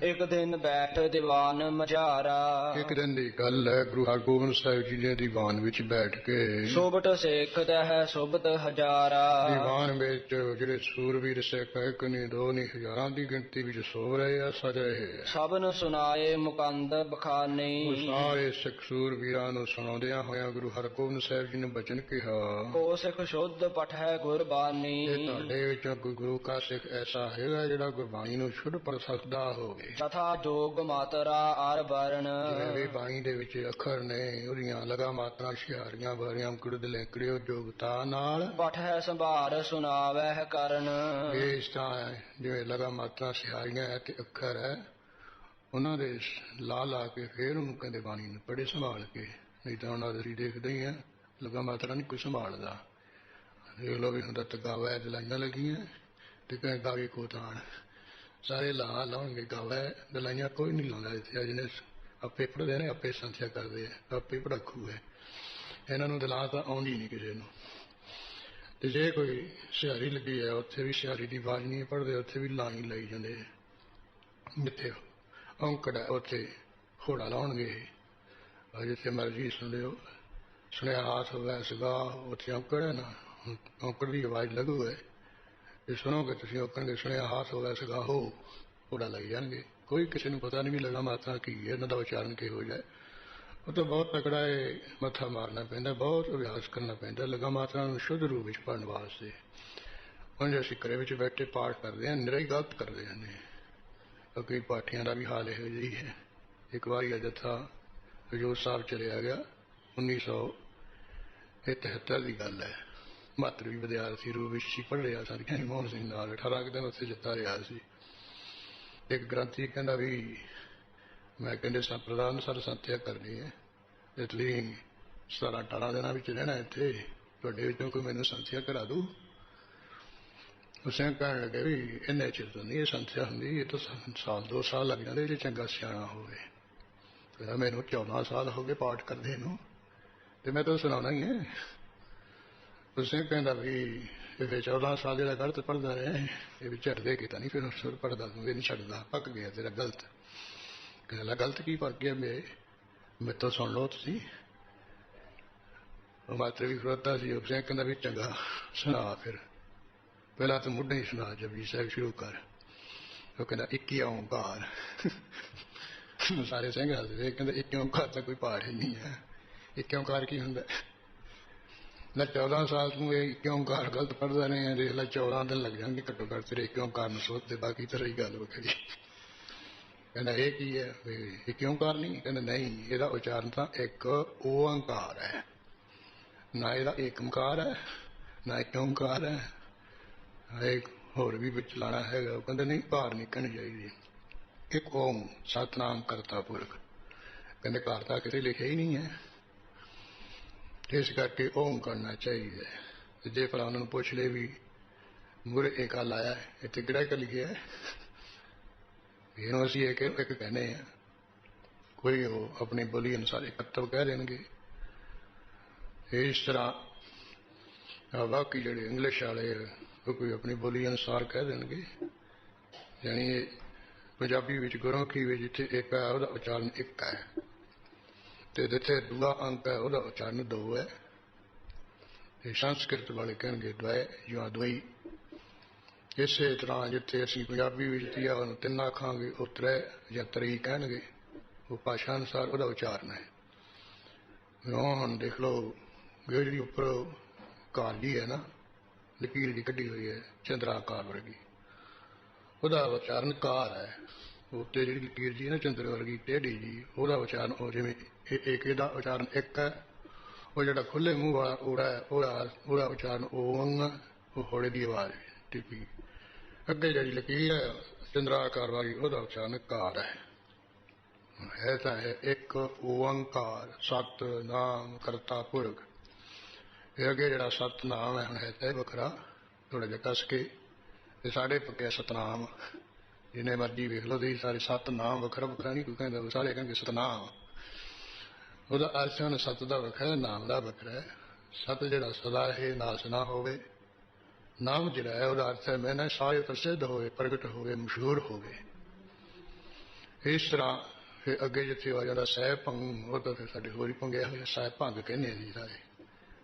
एक दिन बैठ दीवान मझारा। एक दिन की गल है, गुरु हरगोबिंद साहिब जी ने दीवान विच बैठ के सोबत सेखत है सोबत हजारा। दीवान विच जिहड़े सूरवीर सिख एक नहीं दो नहीं हजारां की गिनती विच सो रहे आ, सज रहे आ। सबन सुनाए मुकंद बखाने। ਉਹ ਸਾਰੇ ਸਿੱਖ ਸੂਰਵੀਰਾਂ ਨੂੰ ਸੁਣਾਉਂਦਿਆਂ ਹੋਇਆਂ ਗੁਰੂ ਹਰਗੋਬਿੰਦ ਸਾਹਿਬ ਜੀ ਨੇ ਬਚਨ ਕਿਹਾ, को सिख शुद्ध पठ है गुरबानी। ਇਹ ਤੁਹਾਡੇ ਵਿੱਚੋਂ ਕੋਈ ਗੁਰੂ ਕਾ ਸਿੱਖ ਐਸਾ ਹੈਗਾ ਜਿਹੜਾ ਗੁਰਬਾਣੀ ਨੂੰ ਸ਼ੁੱਧ ਪੜ੍ਹ ਸਕਦਾ ਹੋਵੇ। तथा जोग मात्रा आर वर्ण। ਜਿਵੇਂ ਵੀ ਬਾਣੀ ਦੇ ਵਿੱਚ ਅੱਖਰ ਨੇ, ਉਹਦੀਆਂ ਲਗਾ ਮਾਤਰਾ ਹੁਸ਼ਿਆਰੀਆਂ ਵਾਰੀਆਂ ਕੁੜਦ ਲੈਕੜਿਓ ਯੋਗਤਾ ਨਾਲ पठ है संभार सुनावह करन। ਇਹ ਇਸ ਤਰ੍ਹਾਂ ਹੈ, ਜਿਵੇਂ ਲਗਾ ਮਾਤਰਾ ਹੁਸ਼ਿਆਰੀਆਂ ਹੈ ਤੇ ਅੱਖਰ ਹੈ, ਉਹਨਾਂ ਦੇ ਲਾ ਲਾ ਕੇ ਫੇਰ ਉਹਨੂੰ ਕਹਿੰਦੇ ਬਾਣੀ ਨੂੰ ਪੜ੍ਹੇ ਸੰਭਾਲ ਕੇ। ਨਹੀਂ ਤਾਂ ਉਹਨਾਂ ਦੇ ਦੇਖਦੇ ਹੀ ਆ ਲਗਾ ਮਾਤਰਾ ਨਹੀਂ ਕੋਈ ਸੰਭਾਲਦਾ। ਦੇਖ ਲਓ ਵੀ ਹੁੰਦਾ ਤਗਾਵਾ ਦਲਾਈਆਂ ਲੱਗੀਆਂ ਤੇ ਕਹਿੰਦੇ ਗਾਵੇ ਕੋ ਤਾਣ, ਸਾਰੇ ਲਾ ਲਾਉਣਗੇ ਗਾਵਾ ਦਲਾਈਆਂ ਕੋਈ ਨਹੀਂ ਲਾਉਂਦਾ ਇੱਥੇ। ਜਿਹਨੇ ਆਪੇ ਪੜ੍ਹਦੇ ਨੇ ਆਪੇ ਸੰਥਿਆ ਕਰਦੇ ਆ, ਆਪੇ ਪੜਾਖੂ ਹੈ, ਇਹਨਾਂ ਨੂੰ ਦਲਾ ਤਾਂ ਆਉਂਦੀ ਨਹੀਂ ਕਿਸੇ ਨੂੰ। ਤੇ ਜੇ ਕੋਈ ਸਿਹਾਰੀ ਲੱਗੀ ਹੈ ਉੱਥੇ ਵੀ ਸਿਹਾਰੀ ਦੀ ਆਵਾਜ਼ ਨਹੀਂ ਪੜ੍ਹਦੇ, ਉੱਥੇ ਵੀ ਲਾਈ ਲਈ ਜਾਂਦੇ। ਜਿੱਥੇ ਔਂਕੜ ਹੈ ਉੱਥੇ ਘੋੜਾ ਲਾਉਣਗੇ, ਜਿੱਥੇ ਮਰਜ਼ੀ ਸੁਣ ਲਿਓ। ਸੁਣਿਆ ਹਾਥ ਹੋਵੇ ਸਗਾ, ਉੱਥੇ ਔਂਕੜ ਹੈ ਨਾ, ਔਂਕੜ ਦੀ ਆਵਾਜ਼ ਲੱਗੂ ਹੈ। ਜੇ ਸੁਣੋਗੇ ਤੁਸੀਂ ਔਂਕੜ ਦੇ ਸੁਣਿਆ ਹਾਥ ਹੋਵੇ ਸਗਾ ਹੋ, ਘੋੜਾ ਲਾਈ ਜਾਣਗੇ। ਕੋਈ ਕਿਸੇ ਨੂੰ ਪਤਾ ਨਹੀਂ ਵੀ ਲਗਾ ਮਾਤਰਾ ਕੀ ਹੈ, ਇਹਨਾਂ ਦਾ ਉਚਾਰਨ ਕਿਹੋ ਜਿਹਾ। ਉਹ ਤਾਂ ਬਹੁਤ ਤਕੜਾ ਹੈ, ਮੱਥਾ ਮਾਰਨਾ ਪੈਂਦਾ, ਬਹੁਤ ਅਭਿਆਸ ਕਰਨਾ ਪੈਂਦਾ ਲਗਾ ਮਾਤਰਾ ਨੂੰ ਸ਼ੁੱਧ ਰੂਪ ਵਿੱਚ ਪੜ੍ਹਨ ਵਾਸਤੇ। ਹੁਣ ਜੇ ਅਸੀਂ ਘਰੇ ਵਿੱਚ ਬੈਠੇ ਪਾਠ ਕਰਦੇ ਹਾਂ, ਨਿਰਾ ਹੀ ਗਲਤ ਕਰਦੇ ਨੇ। ਕਈ ਪਾਠੀਆਂ ਦਾ ਵੀ ਹਾਲ ਇਹੋ ਜਿਹੀ ਹੈ। ਇੱਕ ਵਾਰੀ ਜੱਥਾ ਹਜ਼ੂਰ ਸਾਹਿਬ ਚਲਿਆ ਗਿਆ, 1973 ਦੀ ਗੱਲ ਹੈ। ਮਾਤਰ ਵੀ ਵਿਦਿਆਰਥੀ ਰੂਪ ਵਿੱਚ ਹੀ ਪੜ੍ਹ ਰਿਹਾ ਸਾਰੀਆਂ ਮੋਹਨ ਸਿੰਘ ਨਾਲ। 18 ਦਿਨ ਉੱਥੇ ਜੱਥਾ ਰਿਹਾ ਸੀ। ਇੱਕ ਗ੍ਰੰਥੀ ਕਹਿੰਦਾ ਵੀ ਮੈਂ ਕਹਿੰਦੇ ਪ੍ਰਧਾਨ ਸਰ ਸੰਥਿਆ ਕਰਨੀ ਹੈ, ਇਸ ਲਈ 17-18 ਦਿਨਾਂ ਵਿੱਚ ਰਹਿਣਾ ਇੱਥੇ, ਤੁਹਾਡੇ ਵਿੱਚੋਂ ਕੋਈ ਮੈਨੂੰ ਸੰਥਿਆ ਕਰਾ ਦੂ। ਉਸੇ ਕਹਿਣ ਲੱਗੇ ਵੀ ਇੰਨੇ ਚਿਰ ਤੋਂ ਨਹੀਂ ਇਹ ਸੰਥਿਆ ਹੁੰਦੀ, ਇਹ ਤਾਂ ਸਾਲ 2 ਸਾਲ ਲੱਗ ਜਾਂਦੇ ਜੇ ਚੰਗਾ ਸਿਆਣਾ ਹੋਵੇ। ਕਹਿੰਦਾ ਮੈਨੂੰ 14 ਸਾਲ ਹੋ ਗਏ ਪਾਠ ਕਰਦੇ ਨੂੰ, ਤੇ ਮੈਂ ਤਾਂ ਸੁਣਾਉਣਾ ਹੀ ਹੈ। ਉਸੇ ਕਹਿੰਦਾ ਵੀ ਇਹ 14 ਸਾਲ ਜਿਹੜਾ ਗਲਤ ਪੜ੍ਹਦਾ ਰਿਹਾ, ਇਹ ਵੀ ਝੜਦੇ ਕੀਤਾ ਨਹੀਂ, ਫਿਰ ਸੁਰ ਪੜ੍ਹਦਾ ਤੂੰ ਇਹ ਨਹੀਂ ਛੱਡਦਾ, ਪੱਕ ਗਿਆ ਤੇਰਾ ਗਲਤ। ਕਹਿੰਦਾ ਗਲਤ ਕੀ ਪੱਕ ਗਿਆ ਮੇਰੇ ਤੋਂ ਸੁਣ ਲਓ ਤੁਸੀਂ। ਉਹ ਮਾਤਰ ਵੀ ਖੜੋਤਾ ਸੀ। ਉਸੇ ਕਹਿੰਦਾ ਵੀ ਚੰਗਾ ਸੁਣਾ, ਫਿਰ ਪਹਿਲਾਂ ਤਾਂ ਮੁੱਢੇ ਹੀ ਸੁਣਾ ਜਪਜੀ ਸਾਹਿਬ ਸ਼ੁਰੂ ਕਰ। ਉਹ ਕਹਿੰਦਾ 21 ਓਂਕਾਰ। ਸਾਰੇ ਸਿੰਘ ਹੱਸਦੇ, ਕਹਿੰਦੇ 21 ਓਂਕਾਰ ਤਾਂ ਕੋਈ ਪਾਠ ਹੀ ਨਹੀਂ ਹੈ। 21 ਓਂਕਾਰ ਕੀ ਹੁੰਦਾ? ਲੈ 14 ਸਾਲ ਤੂੰ ਇਹ 21 ਓਂਕਾਰ ਗਲਤ ਪੜ੍ਹਦਾ ਰਹੇ, ਦੇਖ ਲੈ 14 ਦਿਨ ਲੱਗ ਜਾਣਗੇ ਘੱਟੋ ਘੱਟ ਤੇਰੇ 21 ਓਂਕਾਰ ਨੂੰ ਸੋਚਦੇ, ਬਾਕੀ ਤਾਂ ਰਹੀ ਗੱਲ ਵੱਖਰੀ। ਕਹਿੰਦਾ ਇਹ ਕੀ ਹੈ? 21 ਓਂਕਾਰ ਨਹੀਂ? ਕਹਿੰਦਾ ਨਹੀਂ, ਇਹਦਾ ਉਚਾਰਨ ਤਾਂ ਇੱਕ ਓਂਕਾਰ ਹੈ, ਨਾ ਇਹਦਾ ਏਕ ਓਂਕਾਰ ਹੈ ਨਾ ਇੱਕ ਓਂਕਾਰ ਹੈ, ਇੱਕ ਹੋਰ ਵੀ ਵਿੱਚ ਲਾਣਾ ਹੈਗਾ। ਉਹ ਕਹਿੰਦੇ ਨਹੀਂ, ਭਾਰ ਨਹੀਂ ਕਹਿਣੀ ਚਾਹੀਦੀ, ਇੱਕ ਓਮ ਸਤਨਾਮ ਕਰਤਾ ਪੁਰਖ। ਕਹਿੰਦੇ ਘਰ ਤਾਂ ਕਿਤੇ ਲਿਖਿਆ ਹੀ ਨਹੀਂ ਹੈ, ਇਸ ਕਰਕੇ ਓਮ ਕਰਨਾ ਚਾਹੀਦਾ। ਤੇ ਜੇ ਭਲਾ ਉਹਨਾਂ ਨੂੰ ਪੁੱਛ ਲੈ ਵੀ ਮੁਰੇ ਏਕਾ ਲਾਇਆ ਇੱਥੇ ਕਿਹੜਾ ਇੱਕ ਲਿਖਿਆ ਹੈ, ਇਹਨੂੰ ਅਸੀਂ ਇੱਕ ਕਹਿੰਦੇ ਹਾਂ। ਕੋਈ ਉਹ ਆਪਣੀ ਬੋਲੀ ਅਨੁਸਾਰ ਇਕੱਤਵ ਕਹਿ ਦੇਣਗੇ। ਇਸ ਤਰ੍ਹਾਂ ਬਾਕੀ ਜਿਹੜੇ ਇੰਗਲਿਸ਼ ਵਾਲੇ ਉਹ ਕੋਈ ਆਪਣੀ ਬੋਲੀ ਅਨੁਸਾਰ ਕਹਿ ਦੇਣਗੇ। ਯਾਨੀ ਪੰਜਾਬੀ ਵਿੱਚ ਗੁਰਮੁਖੀ ਵਿੱਚ ਜਿੱਥੇ ਇੱਕ ਹੈ ਉਹਦਾ ਉਚਾਰਨ ਇੱਕ ਹੈ, ਤੇ ਜਿੱਥੇ ਦੂਆ ਅੰਕ ਹੈ ਉਹਦਾ ਉਚਾਰਨ 2 ਹੈ। ਤੇ ਸੰਸਕ੍ਰਿਤ ਵਾਲੇ ਕਹਿਣਗੇ ਦਵੈ ਜਾਂ ਦਵਈ। ਇਸੇ ਤਰ੍ਹਾਂ ਜਿੱਥੇ ਅਸੀਂ ਪੰਜਾਬੀ ਵਿੱਚ ਤੀਆ ਉਹਨੂੰ 3 ਆਖਾਂਗੇ, ਉਹ ਤ੍ਰੈ ਜਾਂ ਤਰੀ ਕਹਿਣਗੇ। ਉਹ ਭਾਸ਼ਾ ਅਨੁਸਾਰ ਉਹਦਾ ਉਚਾਰਨ ਹੈ। ਹੁਣ ਦੇਖ ਲਓ ਜਿਹੜੀ ਉੱਪਰ ਕਾਲੀ ਹੈ ਨਾ, ਲਕੀਰ ਦੀ ਕੱਢੀ ਹੋਈ ਹੈ ਚੰਦਰਾਕਾਰ ਵਰਗੀ, ਉਹਦਾ ਉਚਾਰਨ ਕਾਰ ਹੈ। ਉੱਤੇ ਜਿਹੜੀ ਲਕੀਰ ਜੀ ਹੈ ਨਾ ਚੰਦਰ ਵਰਗੀ ਟੇਢੀ ਜੀ, ਉਹਦਾ ਉਚਾਰਨ ਉਹ ਜਿਵੇਂ ਇੱਕ ਇਹਦਾ ਉਚਾਰਨ ਇੱਕ ਹੈ। ਉਹ ਜਿਹੜਾ ਖੁੱਲੇ ਮੂੰਹ ਵਾਲਾ ਓੜਾ ਹੈ ਉਹਦਾ ਉਚਾਰਨ ਓੰਗ, ਉਹ ਹੋੜੇ ਦੀ ਆਵਾਜ਼ ਟਿੱਪੀ। ਅੱਗੇ ਜਿਹੜੀ ਲਕੀਰ ਹੈ ਚੰਦਰਾਕਾਰ ਵਾਲੀ, ਉਹਦਾ ਉਚਾਰਨ ਕਾਰ ਹੈ। ਹੈ ਤਾਂ ਹੈ ਇੱਕ ਓੰਕਾਰ ਸਤਨਾਮ ਕਰਤਾ ਪੁਰਖ। ਇਹ ਅੱਗੇ ਜਿਹੜਾ ਸਤਨਾਮ ਹੈ ਹੁਣ ਹੈ ਤਾਂ ਵੱਖਰਾ, ਥੋੜਾ ਜਿਹਾ ਕੱਸ ਕੇ। ਤੇ ਸਾਡੇ ਪੱਕੇ ਸਤਨਾਮ ਜਿੰਨੇ ਮਰਜ਼ੀ ਵੇਖ ਲਓ ਤੁਸੀਂ, ਸਾਰੇ ਸਤਨਾਮ ਵੱਖਰਾ ਵੱਖਰਾ ਨਹੀਂ ਕੋਈ ਕਹਿੰਦਾ, ਸਾਰੇ ਕਹਿੰਦੇ ਸਤਨਾਮ। ਉਹਦਾ ਅਰਥ ਹੁਣ ਸਤ ਦਾ ਵੱਖਰਾ, ਨਾਮ ਦਾ ਵੱਖਰਾ ਹੈ। ਸਤ ਜਿਹੜਾ ਸਦਾ ਹੈ, ਨਾਸ ਨਾ ਹੋਵੇ। ਨਾਮ ਜਿਹੜਾ ਹੈ ਉਹਦਾ ਅਰਥ ਹੈ ਮੈਂ ਸਾਰੇ ਪ੍ਰਸਿੱਧ ਹੋਵੇ, ਪ੍ਰਗਟ ਹੋਵੇ, ਮਸ਼ਹੂਰ ਹੋਵੇ। ਇਸ ਤਰ੍ਹਾਂ ਫਿਰ ਅੱਗੇ ਜਿੱਥੇ ਆ ਜਾਂਦਾ ਸਹਿਬ ਭੰਗ, ਉਹ ਤਾਂ ਫਿਰ ਸਾਡੇ ਹੋਰ ਹੀ ਭੰਗਿਆ ਹੋਇਆ ਸਹਿਬ ਭੰਗ ਕਹਿੰਦੇ ਨੇ ਸਾਰੇ,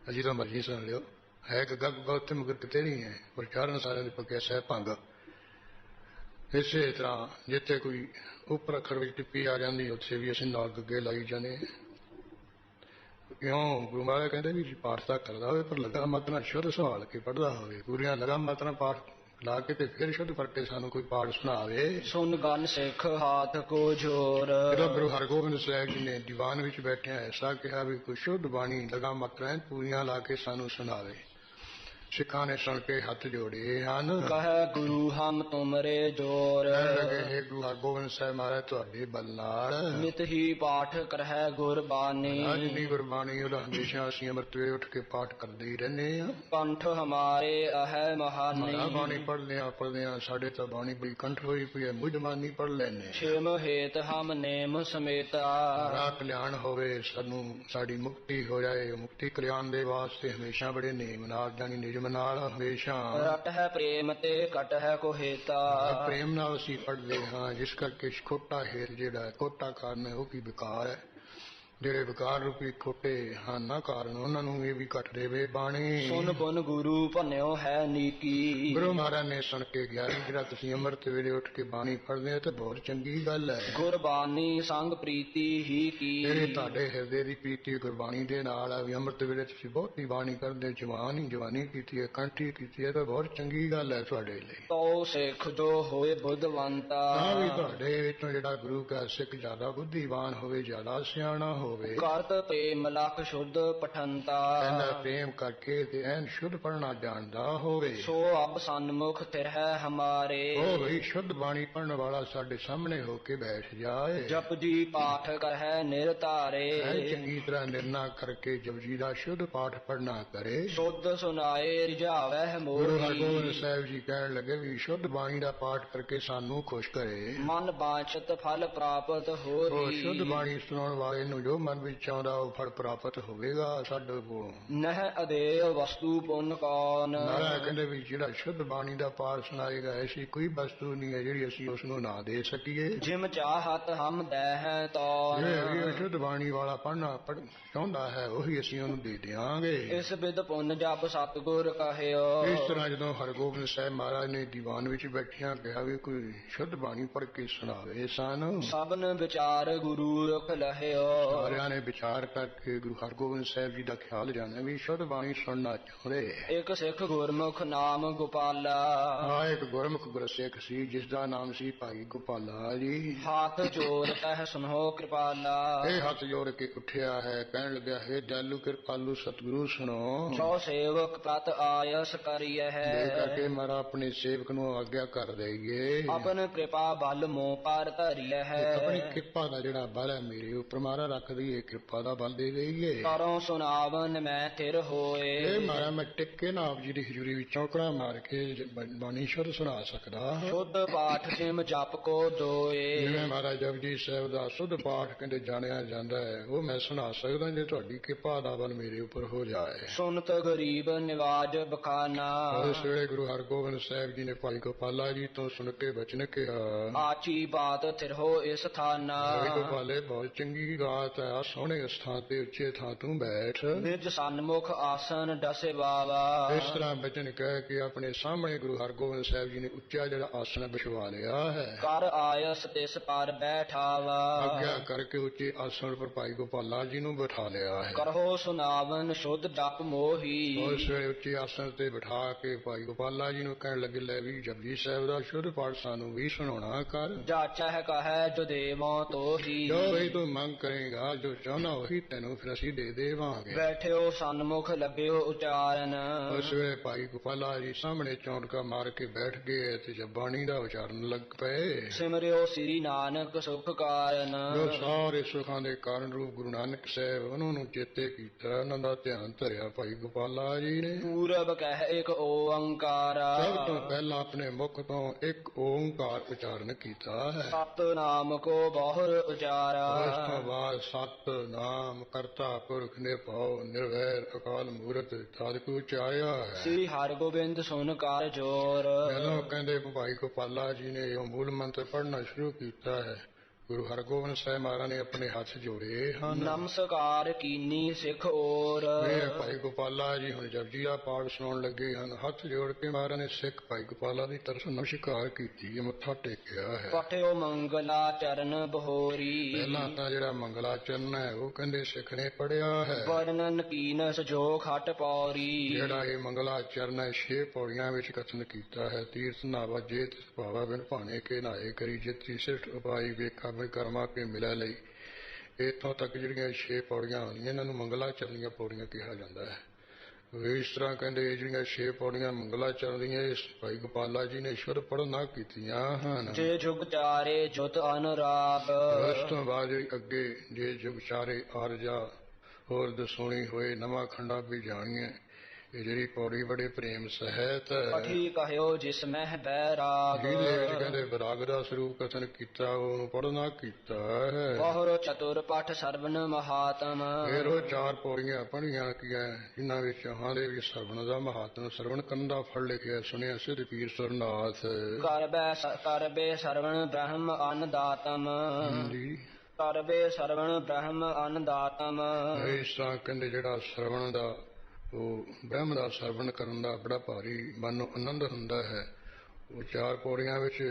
ਅਜੀ ਤਾਂ ਮਰਜ਼ੀ ਸੁਣ ਲਿਓ, ਹੈ ਗੱਗਾ ਗੁੱਗਾ ਉੱਥੇ ਮਗਰ ਕਿਤੇ ਨਹੀਂ ਹੈ, ਪਰ ਚਾਰਨ ਸਾਰਿਆਂ ਦੇ ਪੱਕਿਆ ਸਹਿਬ ਭੰਗ। ਇਸੇ ਤਰ੍ਹਾਂ ਜਿੱਥੇ ਕੋਈ ਉੱਪਰ ਅੱਖਰ ਵਿੱਚ ਟਿੱਪੀ ਆ ਜਾਂਦੀ ਉੱਥੇ ਵੀ ਅਸੀਂ ਨਾਲ ਗੱਗੇ ਲਾਈ ਜਾਂਦੇ। ਕਿਉਂ ਗੁਰੂ ਮਹਾਰਾਜ ਕਹਿੰਦੇ ਵੀ ਪਾਠ ਤਾਂ ਕਰਦਾ ਹੋਵੇ ਪਰ ਲਗਾ ਮਤ ਨਾਲ ਸ਼ੁੱਧ ਸੰਭਾਲ ਕੇ ਪੜ੍ਹਦਾ ਹੋਵੇ, ਪੂਰੀਆਂ ਲਗਾ ਮਤ ਨਾਲ ਪਾਠ ਲਾ ਕੇ ਤੇ ਫਿਰ ਸ਼ੁੱਧ ਕਰਕੇ ਸਾਨੂੰ ਕੋਈ ਪਾਠ ਸੁਣਾਵੇ। ਸੁਨ ਗਨ ਸਿੱਖ ਹਾਥ ਕੋ ਜੋਰ। ਜਦੋਂ ਗੁਰੂ ਹਰਗੋਬਿੰਦ ਸਾਹਿਬ ਜੀ ਨੇ ਦੀਵਾਨ ਵਿੱਚ ਬੈਠਿਆ ਐਸਾ ਕਿਹਾ ਵੀ ਕੋਈ ਸ਼ੁੱਧ ਬਾਣੀ ਲਗਾ ਮਤਾਂ ਪੂਰੀਆਂ ਲਾ ਕੇ ਸਾਨੂੰ ਸੁਣਾਵੇ। ਸਿੱਖਾਂ ਨੇ ਸੁਣ ਕੇ ਹੱਥ ਜੋੜੇ ਹਨ। ਕਹੈ ਗੁਰੂ ਹਮ ਤੁਮਰੇ ਜੋਰ। ਲਗੇ ਗੁਰੂ ਹਰਗੋਬਿੰਦ ਸਾਹਿਬ ਮਹਾਰਾਜ ਤੁਹਾਡੇ ਬਲ ਨਾਲ ਨਿਤ ਹੀ ਪਾਠ ਕਰਹਿ ਗੁਰਬਾਣੀ। ਜਿੰਨੀ ਗੁਰਬਾਣੀ ਉਹਦਾ ਹਮੇਸ਼ਾ ਅਸੀਂ ਅੰਮ੍ਰਿਤ ਵੇਲੇ ਉੱਠ ਕੇ ਪਾਠ ਕਰਦੇ ਹੀ ਰਹਿੰਦੇ ਹਾਂ। ਕੰਠ ਹਮਾਰੇ ਅਹੈ ਮਹਾਨੀ। ਬਾਣੀ ਪੜ੍ਹਦੇ ਹਾਂ ਸਾਡੇ ਤਾਂ ਬਾਣੀ ਬੜੀ ਕੰਠ ਹੋਈ ਪਈ ਹੈ, ਮੁਝਮਾਨੀ ਪੜ੍ਹ ਲੈਂਦੇ। ਛੇਮ ਹੇਤ ਹਮ ਨੇਮ ਸਮੇਤਾ। ਸਾਡਾ ਕਲਿਆਣ ਹੋਵੇ, ਸਾਨੂੰ ਸਾਡੀ ਮੁਕਤੀ ਹੋ ਜਾਏ। ਮੁਕਤੀ ਕਲਿਆਣ ਦੇ ਵਾਸਤੇ ਹਮੇਸ਼ਾ ਬੜੇ ਨੇਮ ਨਾਲ ਜਾਨੀ ਨਿਯਮ ਨਾਲ ਹਮੇਸ਼ਾ ਰਟ ਹੈ ਪ੍ਰੇਮ ਤੇ ਕਟ ਹੈ ਕੋਹੇਤਾ। ਪ੍ਰੇਮ ਨਾਲ ਅਸੀਂ ਪੜ੍ਹਦੇ ਹਾਂ, ਜਿਸ ਕਰਕੇ ਖੋਟਾ ਹੇਤ ਜਿਹੜਾ ਖੋਟਾ ਕਾਰਨ ਹੈ ਉਹ ਕੀ ਵਿਕਾਰ ਹੈ। ਜਿਹੜੇ ਵਿਕਾਰ ਰੂਪੀ ਖੋਟੇ ਹਨ ਨਾ ਕਾਰਨ ਉਹਨਾਂ ਨੂੰ ਇਹ ਵੀ ਕੱਟ ਦੇਵੇ ਬਾਣੀ। ਸੁਨ ਪੁਨ ਗੁਰੂ ਭੰਨਿਓ ਹੈ ਨੀਕੀ। ਗੁਰੂ ਮਹਾਰਾਜ ਨੇ ਸੁਣ ਕੇ ਗਿਆ ਜਿਹੜਾ ਤੁਸੀਂ ਅੰਮ੍ਰਿਤ ਵੇਲੇ ਉੱਠ ਕੇ ਬਾਣੀ ਪੜ੍ਹਦੇ ਹੋ ਤੇ ਬਹੁਤ ਚੰਗੀ ਗੱਲ ਹੈ। ਗੁਰਬਾਣੀ ਸੰਗ ਪ੍ਰੀਤੀ ਹੀ ਕੀ। ਜਿਹੜੇ ਤੁਹਾਡੇ ਹਿਰਦੇ ਦੀ ਪ੍ਰੀਤੀ ਗੁਰਬਾਣੀ ਦੇ ਨਾਲ ਆ ਵੀ ਅੰਮ੍ਰਿਤ ਵੇਲੇ ਤੁਸੀਂ ਬਹੁਤੀ ਬਾਣੀ ਕਰਦੇ, ਜਵਾਨੀ ਕੀਤੀ ਹੈ, ਕੰਠੀ ਕੀਤੀ ਹੈ ਤਾਂ ਬਹੁਤ ਚੰਗੀ ਗੱਲ ਹੈ ਤੁਹਾਡੇ ਲਈ। ਤੋ ਸਿੱਖ ਜੋ ਹੋਏ ਬੁੱਧਵੰਤਾ। ਤਾਂ ਵੀ ਤੁਹਾਡੇ ਵਿੱਚੋਂ ਜਿਹੜਾ ਗੁਰੂ ਕਾ ਸਿੱਖ ਜ਼ਿਆਦਾ ਬੁੱਧੀਵਾਨ ਹੋਵੇ, ਜ਼ਿਆਦਾ ਸਿਆਣਾ ਹੋਵੇ। ਕਰਤ ਪ੍ਰੇਮ ਲਖ ਸ਼ੁੱਧ ਪਠੰਤਾ। ਕਹਿੰਦਾ ਪ੍ਰੇਮ ਕਰਕੇ ਤੇ ਐਨ ਸ਼ੁੱਧ ਪੜ੍ਹਨਾ ਜਾਣਦਾ ਹੋਵੇ। ਸੋ ਅਬ ਸਨਮੁਖ ਤਿਰ ਹੈ ਹਮਾਰੇ। ਉਹ ਵੀ ਸ਼ੁੱਧ ਬਾਣੀ ਪੜ੍ਹਨ ਵਾਲਾ ਸਾਡੇ ਸਾਹਮਣੇ ਹੋ ਕੇ ਬੈਠ ਜਾਏ। ਜਪਜੀ ਪਾਠ ਕਰਹਿ ਨਿਰਧਾਰੇ। ਚੰਗੀ ਤਰ੍ਹਾਂ ਨਿਰਣਾ ਕਰਕੇ ਜਪਜੀ ਦਾ ਸ਼ੁੱਧ ਪਾਠ ਪੜ੍ਹਨਾ ਕਰੇ। ਸ਼ੁੱਧ ਸੁਨਾਏ ਰਿਝਾਵਹਿ ਮੋਹੀ। ਗੁਰੂ ਹਰਗੋਬਿੰਦ ਸਾਹਿਬ ਜੀ ਕਹਿਣ ਲੱਗੇ ਵੀ ਸ਼ੁੱਧ ਬਾਣੀ ਦਾ ਪਾਠ ਕਰਕੇ ਸਾਨੂੰ ਖੁਸ਼ ਕਰੇ। ਮਨ ਬਾਂਛਤ ਫਲ ਪ੍ਰਾਪਤ ਉਹ ਹੋਈ। ਸ਼ੁੱਧ ਬਾਣੀ ਸੁਣਾਉਣ ਵਾਲੇ ਨੂੰ ਜੋ ਮਨ ਵਿੱਚ ਆਉਂਦਾ ਉਹ ਫਲ ਪ੍ਰਾਪਤ ਹੋਵੇਗਾ ਸਾਡੇ ਕੋਲੋਂ। ਨਹਿ ਅਦੇ ਵਸਤੂ ਪੁੰਨ ਕੌਨ। ਮਹਾਰਾਜ ਕਹਿੰਦੇ ਵੀ ਜਿਹੜਾ ਸ਼ੁੱਧ ਬਾਣੀ ਦਾ ਪਾਠ ਸੁਣਾਏਗਾ ਐਸੀ ਕੋਈ ਵਸਤੂ ਨਹੀਂ ਹੈ ਜਿਹੜੀ ਅਸੀਂ ਉਸ ਨੂੰ ਨਾ ਦੇ ਸਕੀਏ। ਜਿਮ ਚਾਹਤ ਹਮ ਦਹਿ ਤੌਨ। ਇਹ ਸ਼ੁੱਧ ਬਾਣੀ ਵਾਲਾ ਪੜ੍ਹਨਾ ਚਾਹੁੰਦਾ ਹੈ ਉਹੀ ਅਸੀਂ ਉਹਨੂੰ ਦੇ ਦਿਆਂਗੇ। ਇਸ ਬਿਦ ਪੁੰਨ ਜਪ ਸਤਿਗੁਰ ਕਹਿਓ। ਇਸ ਤਰ੍ਹਾਂ ਜਦੋਂ ਹਰਗੋਬਿੰਦ ਸਾਹਿਬ ਮਹਾਰਾਜ ਨੇ ਦੀਵਾਨ ਵਿੱਚ ਬੈਠਿਆਂ ਕਿਹਾ ਵੀ ਕੋਈ ਸ਼ੁੱਧ ਬਾਣੀ ਪੜ੍ਹ ਕੇ ਸੁਣਾਵੇ ਸਾਨੂੰ। ਸਭਨ ਵਿਚਾਰ ਗੁਰੂ ਰੁਖ ਲਹਿਓ। ਸਾਰਿਆਂ ਨੇ ਵਿਚਾਰ ਕਰਕੇ ਗੁਰੂ ਹਰਗੋਬਿੰਦ ਸਾਹਿਬ ਜੀ ਦਾ ਖਿਆਲ ਜਾਣਿਆ ਵੀ ਸ਼ੁੱਧ ਬਾਣੀ ਸੁਣਨਾ ਚਾਹੁੰਦੇ। ਇੱਕ ਸਿੱਖ ਗੁਰਮੁਖ ਨਾਮ ਗੋਪਾਲਾ। ਇੱਕ ਗੁਰਮੁਖ ਗੁਰਸਿੱਖ ਸੀ ਜਿਸ ਦਾ ਨਾਮ ਸੀ ਭਾਈ ਗੋਪਾਲਾ ਜੀ। ਹੱਥ ਜੋੜ ਕਹਿ ਸੁਨੋ ਕਿਰਪਾਲਾ। ਇਹ ਹੱਥ ਜੋੜ ਕੇ ਉੱਠਿਆ ਹੈ, ਕਹਿਣ ਲੱਗਿਆ ਹੈ ਦਇਆਲੂ ਕਿਰਪਾਲੂ ਸਤਿਗੁਰੂ ਸੁਣੋ। ਜੋ ਸੇਵਕ ਪ੍ਰਤ ਆਇਸ ਕਰੀਐ ਹੈ। ਦੇ ਕਰਕੇ ਮਾਰਾ ਆਪਣੇ ਸੇਵਕ ਨੂੰ ਆਗਿਆ ਕਰ ਦੇਈਏ। ਆਪਨ ਕਿਰਪਾ ਬਲ ਮੋ ਪਰ ਧਰੀਐ ਹੈ। ਆਪਣੀ ਕਿਰਪਾ ਦਾ ਜਿਹੜਾ ਬਲ ਹੈ ਮੇਰੇ ਉੱਪਰ ਮਾਰਾ ਰੱਖ ਦਈਏ, ਕਿਰਪਾ ਦਾ ਬਲ ਦੇ ਦੇਈਏ। ਕਰੋ ਸੁਨਾਵਨ ਮੈਂ ਥਿਰ ਹੋਏ। ਇਹ ਮਾਰਾ ਮੈਂ ਟਿੱਕੇ ਨਾ ਆਪ ਜੀ ਦੀ ਹਜ਼ੂਰੀ ਵਿੱਚ ਚੌਕੜਾ ਮਾਰ ਕੇ ਬਾਣੀ ਸ਼ੁੱਧ ਸੁਣਾ ਸਕਦਾ। ਸ਼ੁੱਧ ਪਾਠ ਸਿਮ ਜਪ ਕੋ ਦੋਏ। ਜਿਵੇਂ ਮਹਾਰਾਜ ਜਪਜੀ ਸਾਹਿਬ ਦਾ ਸ਼ੁੱਧ ਪਾਠ ਕਹਿੰਦੇ ਜਾਣਿਆ ਜਾਂਦਾ ਹੈ ਉਹ ਮੈਂ ਸੁਣਾ ਸਕਦਾ ਜੇ ਤੁਹਾਡੀ ਕਿਰਪਾ ਦਾ ਬਲ ਮੇਰੇ ਉੱਪਰ ਹੋ ਜਾਏ। ਸੁਨਤ ਗਰੀਬ ਨਿਵਾਜ ਬਖਾਨਾ। ਉਸ ਵੇਲੇ ਗੁਰੂ ਹਰਗੋਬਿੰਦ ਸਾਹਿਬ ਜੀ ਨੇ ਭਾਈ ਗੋਪਾਲਾ ਜੀ ਤੋਂ ਸੁਣ ਕੇ ਬਚਨ ਕਿਹਾ। ਆਚੀ ਬਾਤ ਥਿਰ ਹੋ ਇਸ ਥਾਨਾ। ਭਾਈ ਗੋਪਾਲੇ ਬਹੁਤ ਚੰਗੀ ਬਾਤ ਹੈ, ਸੋਹਣੇ ਸਥਾਨ ਤੇ ਉੱਚੇ ਥਾਂ ਤੂੰ ਬੈਠ। ਨਿਜ ਸਨਮੁਖ ਆਸਨ ਡਸੇ ਬਾਵਾ। ਇਸ ਤਰ੍ਹਾਂ ਬਚਨ ਕਹਿ ਕੇ ਆਪਣੇ ਸਾਹਮਣੇ ਗੁਰੂ ਹਰਗੋਬਿੰਦ ਸਾਹਿਬ ਜੀ ਨੇ ਉੱਚਾ ਜਿਹੜਾ ਆਸਣ ਵਿਛਵਾ ਲਿਆ ਹੈ। ਕਰ ਆਇਸ ਤਿਸ ਪਰ ਬੈਠਾਵਾ। ਆਗਿਆ ਕਰਕੇ ਉੱਚੇ ਆਸਣ ਪਰ ਭਾਈ ਗੋਪਾਲਾ ਜੀ ਨੂੰ ਬਿਠਾ ਲਿਆ ਹੈ। ਕਰੋ ਸੁਨਾਵਨ ਸ਼ੁੱਧ ਜਪ ਮੋਹੀ। ਉਸ ਵੇਲੇ ਉੱਚੇ ਆਸਣ ਤੇ ਬਿਠਾ ਕੇ ਭਾਈ ਗੋਪਾਲਾ ਜੀ ਨੂੰ ਕਹਿਣ ਲੱਗੇ ਲੈ ਵੀ ਜਪਜੀ ਸਾਹਿਬ ਦਾ ਸ਼ੁੱਧ ਪਾਠ ਸਾਨੂੰ ਵੀ ਸੁਣਾਉਣਾ ਕਰ। ਜਾਚਹਿ ਕਹੈ ਜੋ ਦੇਵੋ ਤੋਹੀ। ਜੋ ਵੀ ਤੂੰ ਮੰਗ ਕਰੇਗਾ ਜੋ ਚਾਹਨਾ ਉਹੀ ਤੈਨੂੰ ਫਿਰ ਅਸੀਂ ਦੇ ਦੇਵਾਂਗੇ। ਬੈਠਿਓ ਸਨਮੁਖ ਲੱਗਿਓ ਉਚਾਰਨ। ਉਸ ਵੇਲੇ ਭਾਈ ਗੋਪਾਲਾ ਜੀ ਸਾਹਮਣੇ ਚੌਂਕਾ ਮਾਰ ਕੇ ਬੈਠ ਗਏ ਤੇ ਬਾਣੀ ਦਾ ਉਚਾਰਨ ਲੱਗ ਪਏ। ਸਿਮਰਿਓ ਸ੍ਰੀ ਨਾਨਕ ਸੁਖ ਕਾਰਨ। ਜੋ ਸਾਰੇ ਸੁਖਾਂ ਦੇ ਕਾਰਨ ਰੂਪ ਗੁਰੂ ਨਾਨਕ ਸਾਹਿਬ ਉਹਨਾਂ ਨੂੰ ਚੇਤੇ ਕੀਤਾ, ਉਹਨਾਂ ਦਾ ਧਿਆਨ ਧਰਿਆ ਭਾਈ ਗੋਪਾਲਾ ਜੀ ਨੇ। ਪੂਰਬ ਕਹਿ ਇੱਕ ਓੰਕਾਰ। ਸਭ ਤੋਂ ਪਹਿਲਾਂ ਆਪਣੇ ਮੁਖ ਤੋਂ ਇੱਕ ਓੰਕਾਰ ਉਚਾਰਨ ਕੀਤਾ ਹੈ। ਸਤਿਨਾਮ ਕੋ ਬਹੁਰ ਉਚਾਰਾ। ਉਸ ਤੋਂ ਬਾਅਦ ਸਤ ਨਾਮ ਕਰਤਾ ਪੁਰਖ ਨਿਰਭਉ ਨਿਰਵੈਰ ਅਕਾਲ ਮੂਰਤ ਆਦਿ ਉਚਾਰਿਆ ਹੈ। ਸ੍ਰੀ ਹਰਿਗੋਬਿੰਦ ਸੁਨ ਕਰ ਜੋਰ। ਜਦੋਂ ਕਹਿੰਦੇ ਭਾਈ ਗੋਪਾਲਾ ਜੀ ਨੇ ਇਹ ਮੂਲ ਮੰਤਰ ਪੜ੍ਹਨਾ ਸ਼ੁਰੂ ਕੀਤਾ ਹੈ ਗੁਰੂ ਹਰਗੋਬਿੰਦ ਸਾਹਿਬ ਮਹਾਰਾਜ ਨੇ ਆਪਣੇ ਹੱਥ ਜੋੜੇ ਹਨ। ਨਮਸਕਾਰ ਕੀਨੀ ਸਿੱਖ ਔਰ ਇਹ ਭਾਈ ਗੋਪਾਲਾ ਜੀ ਹੁਣ ਜਪਜੀ ਦਾ ਪਾਠ ਸੁਣਾਉਣ ਲੱਗੇ ਹਨ। ਹੱਥ ਜੋੜ ਕੇ ਮਹਾਰਾਜ ਨੇ ਸਿੱਖ ਭਾਈ ਗੋਪਾਲਾ ਦੀ ਤਰਫ ਨਮਸਕਾਰ ਕੀਤੀ ਹੈ, ਮੱਥਾ ਟੇਕਿਆ ਹੈ। ਪਠਿਓ ਮੰਗਲਾ ਚਰਨ ਬਹੋਰੀ ਪਹਿਲਾਂ ਤਾਂ ਜਿਹੜਾ ਮੰਗਲਾਚਰਨ ਹੈ ਉਹ ਕਹਿੰਦੇ ਸਿੱਖ ਨੇ ਪੜਿਆ ਹੈ। ਵਰਣਨ ਕੀਨਸ ਜੋ ਖਟ ਪੌਰੀ ਜਿਹੜਾ ਇਹ ਮੰਗਲਾਚਰਨ ਹੈ 6 ਪੌੜੀਆਂ ਵਿੱਚ ਕਥਨ ਕੀਤਾ ਹੈ। ਤੀਰਥ ਨਾਵਾ ਜੇ ਤਿਸ ਭਾਵਾ ਬਿਨ ਭਾਣੇ ਕੇ ਨਾਏ ਕਰੀ ਜਿਤਰੀ ਸਿਰਠ ਉਪਾਈ ਵੇਖਾ ਬਿਨ ਕਰਮਾ ਕੇ ਮਿਲਿਆ ਲਈ। ਇੱਥੋਂ ਤੱਕ ਜਿਹੜੀਆਂ 6 ਪੌੜੀਆਂ ਆਉਂਦੀਆਂ ਇਹਨਾਂ ਨੂੰ ਮੰਗਲਾਚਰਨ ਦੀਆਂ ਪੌੜੀਆਂ ਕਿਹਾ ਜਾਂਦਾ ਹੈ। ਇਸ ਤਰ੍ਹਾਂ ਕਹਿੰਦੇ ਜਿਹੜੀਆਂ 6 ਪੌੜੀਆਂ ਮੰਗਲਾਚਰਨ ਦੀਆਂ ਇਸ ਭਾਈ ਗੋਪਾਲਾ ਜੀ ਨੇ ਸ਼ੁੱਧ ਪੜ੍ਹਨਾ ਕੀਤੀਆਂ ਹਨ। ਜੇ ਜੁਗ ਚਾਰੇ ਜੁਤ ਅਨੁਰਾਗ ਉਸ ਤੋਂ ਬਾਅਦ ਜਿਹੜੀ ਅੱਗੇ ਜੇ ਜੁਗ ਚਾਰੇ ਆਰਜਾ ਹੋਰ ਦਸੂਣੀ ਹੋਏ ਨਵਾਂ ਖੰਡਾ ਵੀ ਜਾਣੀਏ। ਇਹ ਜਿਹੜੀ ਪੌੜੀ ਬੜੇ ਪ੍ਰੇਮ ਸਹਿਤ ਪਠੀ ਕਹਿਓ ਜਿਸ ਮਹਿ ਬੈਰਾਗ ਜਿਹਦੇ ਵਿੱਚ ਕਹਿੰਦੇ ਵਿਰਾਗ ਦਾ ਸਰੂਪ ਕਥਨ ਕੀਤਾ ਉਹਨੂੰ ਪੜ੍ਹਨਾ ਕੀਤਾ ਹੈ। ਬਹੁਰ ਚਤੁਰ ਪਠ ਸਰਵਨ ਮਹਾਤਮ ਫਿਰ ਉਹ 4 ਪੌੜੀਆਂ ਪੜ੍ਹੀਆਂ ਕੀਆਂ ਜਿਨ੍ਹਾਂ ਵਿੱਚ ਹਾਂ ਦੇ ਵਿੱਚ ਸਰਵਣ ਦਾ ਮਹਾਤਮ ਸਰਵਣ ਕਰਨ ਦਾ ਫਲ ਲਿਖਿਆ ਸੁਣਿਆ ਸਿੱਧ ਪੀਰ ਸੁਰਨਾਥ ਕਰਬੇ ਸਰਵਣ ਬ੍ਰਹਮ ਅੰਨਦਾਤਮ ਜੀ ਕਰਬੇ ਸਰਵਣ ਬ੍ਰਹਮ ਅੰਨਦਾਤਮ। ਇਸ ਤਰ੍ਹਾਂ ਕਹਿੰਦੇ ਜਿਹੜਾ ਸਰਵਣ ਦਾ ਉਹ ਬ੍ਰਹਮ ਦਾ ਸਰਵਣ ਕਰਨ ਦਾ ਬੜਾ ਭਾਰੀ ਮਨ ਨੂੰ ਆਨੰਦ ਹੁੰਦਾ ਹੈ। ਉਹ 4 ਪੌੜੀਆਂ ਵਿੱਚ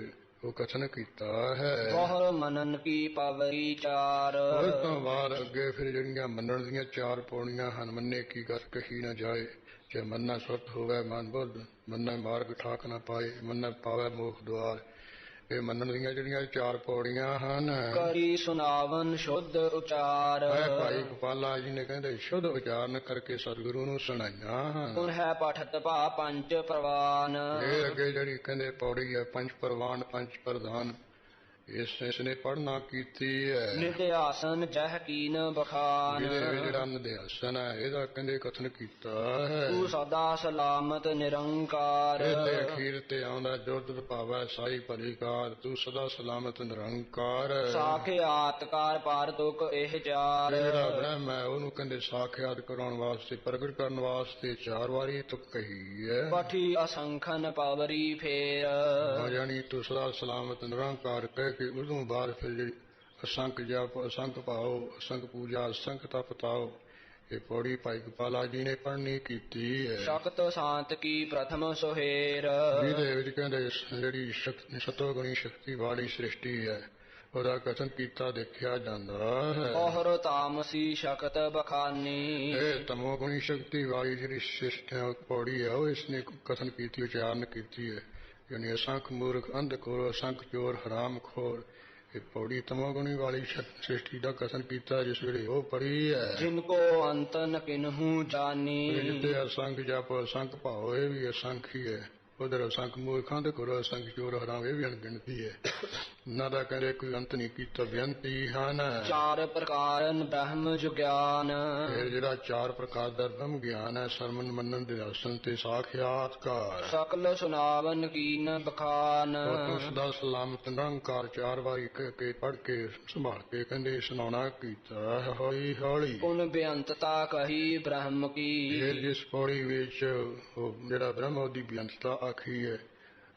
ਉਹ ਕਥਨ ਕੀਤਾ ਹੈ। ਬਹੁਰ ਮਨਨ ਕੀ ਪਵਰੀ ਚਾਰ ਉਸ ਤੋਂ ਬਾਅਦ ਅੱਗੇ ਫਿਰ ਜਿਹੜੀਆਂ ਮੰਨਣ ਦੀਆਂ 4 ਪੌੜੀਆਂ ਹਨ। ਮੰਨੇ ਕੀ ਗੱਲ ਕਹੀ ਨਾ ਜਾਏ ਜੇ ਮੰਨਾ ਸੁਰਤ ਹੋਵੇ ਮਨ ਬੁੱਧ ਮੰਨਾ ਮਾਰਗ ਠਾਕ ਨਾ ਪਾਏ ਮੰਨਾ ਪਾਵੇ ਮੋਖ ਦੁਆਰ। ਇਹ ਮੰਨਣ ਦੀਆਂ ਜਿਹੜੀਆਂ 4 ਪੌੜੀਆਂ ਹਨ। ਕਰੀ ਸੁਨਾਵਨ ਸ਼ੁੱਧ ਉਚਾਰ ਭਾਈ ਗੋਪਾਲਾ ਜੀ ਨੇ ਕਹਿੰਦੇ ਸ਼ੁੱਧ ਉਚਾਰਨ ਕਰਕੇ ਸਤਿਗੁਰੂ ਨੂੰ ਸੁਣਾਈਆਂ ਹਨ। ਹੁਣ ਹੈ ਪਠਤ ਭਾ ਪੰਜ ਪ੍ਰਵਾਨ ਇਹ ਅੱਗੇ ਜਿਹੜੀ ਕਹਿੰਦੇ ਪੌੜੀ ਹੈ 5 ਪ੍ਰਵਾਨ 5 ਪ੍ਰਧਾਨ ਇਸ ਨੇ ਪੜ੍ਹਨਾ ਕੀਤੀ ਹੈ। ਨਿਧਿਆਸਨ ਜਹ ਕੀਨ ਬਖਾਨ ਜਿਹਦੇ ਵਿੱਚ ਜਿਹੜਾ ਨਿਧਿਆਸਨ ਹੈ ਇਹਦਾ ਕਹਿੰਦੇ ਕਥਨ ਕੀਤਾ ਹੈ। ਤੂੰ ਸਦਾ ਸਲਾਮਤ ਨਿਰੰਕਾਰ ਇਹਦੇ ਅਖੀਰ ਤੇ ਆਉਂਦਾ ਜੁਰਦ ਭਾਵੈ ਸਾਈ ਭਲੀਕਾਰ ਤੂੰ ਸਦਾ ਸਲਾਮਤ ਨਿਰੰਕਾਰ। ਸਾਖਿਆਤਕਾਰ ਪਾਰ ਤੁਕ ਇਹ ਚਾਰ ਜਿਹੜਾ ਬ੍ਰਹਮ ਹੈ ਉਹਨੂੰ ਕਹਿੰਦੇ ਸਾਖਿਆਤ ਕਰਾਉਣ ਵਾਸਤੇ ਪ੍ਰਗਟ ਕਰਨ ਵਾਸਤੇ 4 ਵਾਰੀ ਤੁਕ ਕਹੀ ਹੈ। ਪਠੀ ਅਸੰਖਨ ਪਵਰੀ ਫੇਰ ਜਾਣੀ ਤੂੰ ਸਦਾ ਸਲਾਮਤ ਨਿਰੰਕਾਰ ਕਹਿ ਕੇ ਉਦੋਂ ਬਾਅਦ ਫਿਰ ਜਿਹੜੀ ਅਸੰਖ ਜਪ ਅਸੰਖ ਭਾਓ ਅਸੰਖ ਪੂਜਾ ਅਸੰਖ ਤਪ ਤਾਓ ਇਹ ਪੌੜੀ ਭਾਈ ਗੋਪਾਲਾ ਜੀ ਨੇ ਪੜ੍ਹਨੀ ਕੀਤੀ ਹੈ। ਸ਼ਕਤ ਸ਼ਾਂਤ ਕੀ ਪ੍ਰਥਮ ਸੁਹੇਰ ਜਿਹਦੇ ਵਿੱਚ ਕਹਿੰਦੇ ਜਿਹੜੀ ਸਤੋਗੁਣੀ ਸ਼ਕਤੀ ਵਾਲੀ ਸ੍ਰਿਸ਼ਟੀ ਹੈ ਉਹਦਾ ਕਥਨ ਕੀਤਾ ਦੇਖਿਆ ਜਾਂਦਾ ਹੈ। ਔਹਰ ਤਾਮਸੀ ਸ਼ਕਤ ਬਖਾਨੀ ਇਹ ਤਮੋਗੁਣੀ ਸ਼ਕਤੀ ਵਾਲੀ ਜਿਹੜੀ ਸ੍ਰਿਸ਼ਟੀ ਪੌੜੀ ਹੈ ਉਹ ਇਸਨੇ ਕਥਨ ਕੀਤੀ ਉਚਾਰਨ ਕੀਤੀ ਹੈ। ਯਾਨੀ ਅਸੰਖ ਮੂਰਖ ਅੰਧਖੋਰ ਅਸੰਖ ਚੋਰ ਹਰਾਮ ਖੋਰ ਇਹ ਪੌੜੀ ਤਮੋਗੁਣੀ ਵਾਲੀ ਸ੍ਰਿਸ਼ਟੀ ਦਾ ਕਥਨ ਕੀਤਾ ਜਿਸ ਵੇਲੇ ਉਹ ਪੜੀ ਹੈ। ਜਿਨ ਕੋ ਅੰਤ ਨ ਕਿਨਹੂ ਜਾਨੀ ਜਿੱਤੇ ਅਸੰਖ ਜਪ ਅਸੰਖ ਭਾਵ ਇਹ ਵੀ ਅਸੰਖ ਹੀ ਹੈ। ਉਧਰ ਅਸੰਖ ਮੂਰਖਾਂ ਦੇ ਕੋਲ ਅਸੰਖ ਚੋਰ ਹਰਾਮ ਇਹ ਵੀ ਅਣਗਿਣਤੀ ਹੈ। ਉਹਨਾਂ ਦਾ ਕਹਿੰਦੇ ਕੋਈ ਅੰਤ ਨਹੀਂ ਕੀਤਾ ਬੇਨਤੀ ਹਨ। 4 ਪ੍ਰਕਾਰਨ ਬ੍ਰਹਮ ਜੁਗਿਆਨ ਇਹ ਜਿਹੜਾ 4 ਪ੍ਰਕਾਰ ਦਾ ਬ੍ਰਹਮ ਗਿਆਨ ਹੈ ਸਰਮਨ ਮੰਨਣ ਦੇ ਦਰਸ਼ਨ ਤੇ ਸਾਖਿਆਤਕਾਰ ਸਕਲ ਸੁਨਾਵਨ ਕੀਨ ਬਖਾਨ ਤੂੰ ਸਦਾ ਸਲਾਮਤ ਨਿਰੰਕਾਰ 4 ਵਾਰੀ ਕਹਿ ਕੇ ਪੜ੍ਹ ਕੇ ਸੰਭਾਲ ਕੇ ਕਹਿੰਦੇ ਸੁਣਾਉਣਾ ਕੀਤਾ ਹੌਲੀ ਹੌਲੀ। ਪੁਨ ਬੇਅੰਤਤਾ ਕਹੀ ਬ੍ਰਹਮ ਕੀ ਫਿਰ ਜਿਸ ਪੌੜੀ ਵਿੱਚ ਉਹ ਜਿਹੜਾ ਬ੍ਰਹਮ ਉਹਦੀ ਬੇਅੰਤਤਾ ਆਖੀ ਹੈ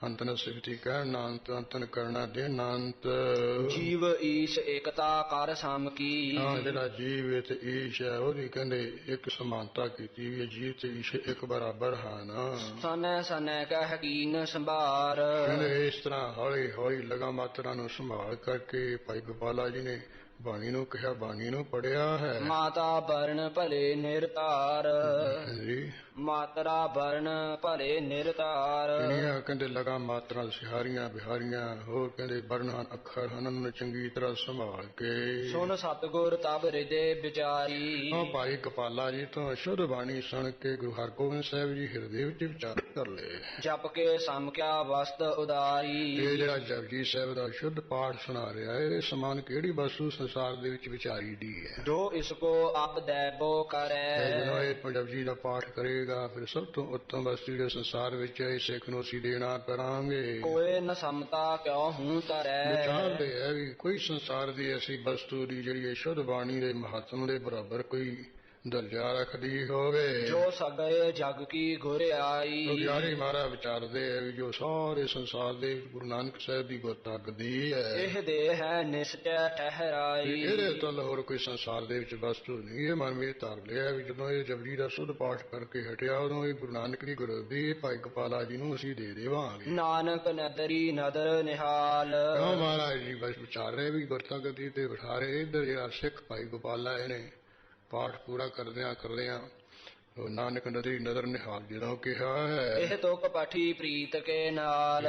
ਅੰਤਨ ਸਿਫਤੀ ਕਹਿਣਾ ਅੰਤ ਅੰਤਨ ਕਰਨਾ ਦੇਣਾ ਅੰਤ ਜੀਵ ਈਸ਼ ਏਕਤਾ ਕਰ ਸਮ ਕੀ ਜਿਹੜਾ ਜੀਵ ਤੇ ਈਸ਼ ਹੈ ਉਹਦੀ ਕਹਿੰਦੇ ਇੱਕ ਸਮਾਨਤਾ ਕੀਤੀ ਵੀ ਜੀਵ ਤੇ ਈਸ਼ ਇੱਕ ਬਰਾਬਰ ਹਨ। ਸਨੈ ਸਨੈ ਕਹਿ ਕੀਨ ਸੰਭਾਰ ਕਹਿੰਦੇ ਇਸ ਤਰ੍ਹਾਂ ਹੌਲੀ ਹੌਲੀ ਲਗਾ ਮਾਤਰਾ ਨੂੰ ਸੰਭਾਲ ਕਰਕੇ ਭਾਈ ਗੋਪਾਲਾ ਜੀ ਨੇ ਬਾਣੀ ਨੂੰ ਕਿਹਾ ਬਾਣੀ ਨੂੰ ਪੜਿਆ ਹੈ। ਮਾਤਾ ਵਰਨ ਭਲੇ ਨਿਰਤਾਰ ਜੀ ਮਾਤਰਾ ਵਰਨ ਭਲੇ ਨਿਰਤਾਰ ਜਿਹੜੀਆਂ ਕਹਿੰਦੇ ਲਗਾ ਮਾਤਰਾ ਸਿਹਾਰੀਆਂ ਬਿਹਾਰੀਆਂ ਹੋਰ ਕਹਿੰਦੇ ਵਰਨ ਹਨ ਅੱਖਰ ਹਨ ਉਹਨਾਂ ਨੂੰ ਚੰਗੀ ਤਰ੍ਹਾਂ ਸੰਭਾਲ ਕੇ ਸੁਨ ਸਤਿਗੁਰ ਤਬ ਹਿਰਦੇ ਵਿਚਾਰੀ ਉਹ ਭਾਈ ਗੋਪਾਲਾ ਜੀ ਤੋਂ ਸ਼ੁੱਧ ਬਾਣੀ ਸੁਣ ਕੇ ਗੁਰੂ ਹਰਗੋਬਿੰਦ ਸਾਹਿਬ ਜੀ ਹਿਰਦੇ ਵਿੱਚ ਵਿਚਾਰ ਕਰ ਲਏ। ਜਪ ਕੇ ਸਮਕਿਆ ਵਸਤ ਉਦਾਰੀ ਇਹ ਜਿਹੜਾ ਜਪਜੀ ਸਾਹਿਬ ਦਾ ਸ਼ੁੱਧ ਪਾਠ ਸੁਣਾ ਰਿਹਾ ਹੈ ਇਹ ਸਮਾਨ ਕਿਹੜੀ ਵਸਤੂ ਸੰਸਾਰ ਦੇ ਵਿੱਚ ਵਿਚਾਰੀ ਦੀ ਹੈ। ਜੋ ਇਸ ਕੋ ਆਪ ਦੈਬੋ ਕਰੈ ਜਦੋਂ ਇਹ ਜਪਜੀ ਦਾ ਪਾਠ ਕਰੇਗਾ ਫਿਰ ਸਭ ਤੋਂ ਉੱਤਮ ਵਸਤੂ ਜਿਹੜੇ ਸੰਸਾਰ ਵਿੱਚ ਹੈ ਸਿੱਖ ਨੂੰ ਅਸੀਂ ਦੇਣਾ ਕਰਾਂਗੇ। ਕੋਏ ਨ ਸਮਤਾ ਕਿਉ ਹੂੰ ਤਰੈ ਵਿਚਾਰਦੇ ਹੈ ਵੀ ਕੋਈ ਸੰਸਾਰ ਦੀ ਐਸੀ ਵਸਤੂ ਦੀ ਜਿਹੜੀ ਸ਼ੁੱਧ ਬਾਣੀ ਦੇ ਮਹੱਤਵ ਦੇ ਬਰਾਬਰ ਕੋਈ ਦਰਜਾ ਰੱਖਦੀ ਹੋਵੇ। ਜੋ ਸਗਲੇ ਜਗ ਕੀ ਗੁਰ ਆਈ। ਗਿਆਰੀ ਮਹਾਰਾਜ ਵਿਚਾਰਦੇ ਆ ਵੀ ਜੋ ਸਾਰੇ ਸੰਸਾਰ ਦੇ ਗੁਰੂ ਨਾਨਕ ਸਾਹਿਬ ਦੀ ਗੁਰ ਤੱਕਦੀ ਹੈ, ਇਹ ਦੇਹ ਹੈ ਨਿਸ਼ਚੈ ਠਹਿਰਾਈ। ਇਹਦੇ ਤੋਂ ਹੋਰ ਕੋਈ ਸੰਸਾਰ ਦੇ ਵਿੱਚ ਵਸਤੂ ਨਹੀਂ। ਇਹ ਮਨ ਵਿੱਚ ਧਰ ਲਿਆ ਵੀ ਜਦੋਂ ਇਹ ਜਪਜੀ ਦਾ ਸੁਧ ਪਾਠ ਕਰਕੇ ਹਟਿਆ ਉਦੋਂ ਇਹ ਗੁਰੂ ਨਾਨਕ ਦੀ ਗੁਰਗੱਦੀ ਭਾਈ ਗੋਪਾਲਾ ਜੀ ਨੂੰ ਅਸੀਂ ਦੇ ਦੇਵਾਂਗੇ। ਨਾਨਕ ਨਦਰੀ ਨਦਰ ਨਿਹਾਲ। ਕਿਉਂ ਮਹਾਰਾਜ ਜੀ ਬਸ ਵਿਚਾਰ ਰਹੇ ਵੀ ਗੁਰਤਾ ਗੱਦੀ ਤੇ ਬਿਠਾ ਰਹੇ। ਇੱਧਰ ਜਿਹੜਾ ਸਿੱਖ ਭਾਈ ਗੋਪਾਲਾ ਇਹਨੇ ਪਾਠ ਪੂਰਾ ਕਰਦਿਆਂ ਉਹ ਨਾਨਕ ਨਦਰੀ ਨਦਰ ਨਿਹਾਲ ਜਿਹੜਾ ਕਿਹਾ ਹੈ। ਇਹ ਤੁਕ ਪਠੀ ਪ੍ਰੀਤ ਕੇ ਨਾਲ।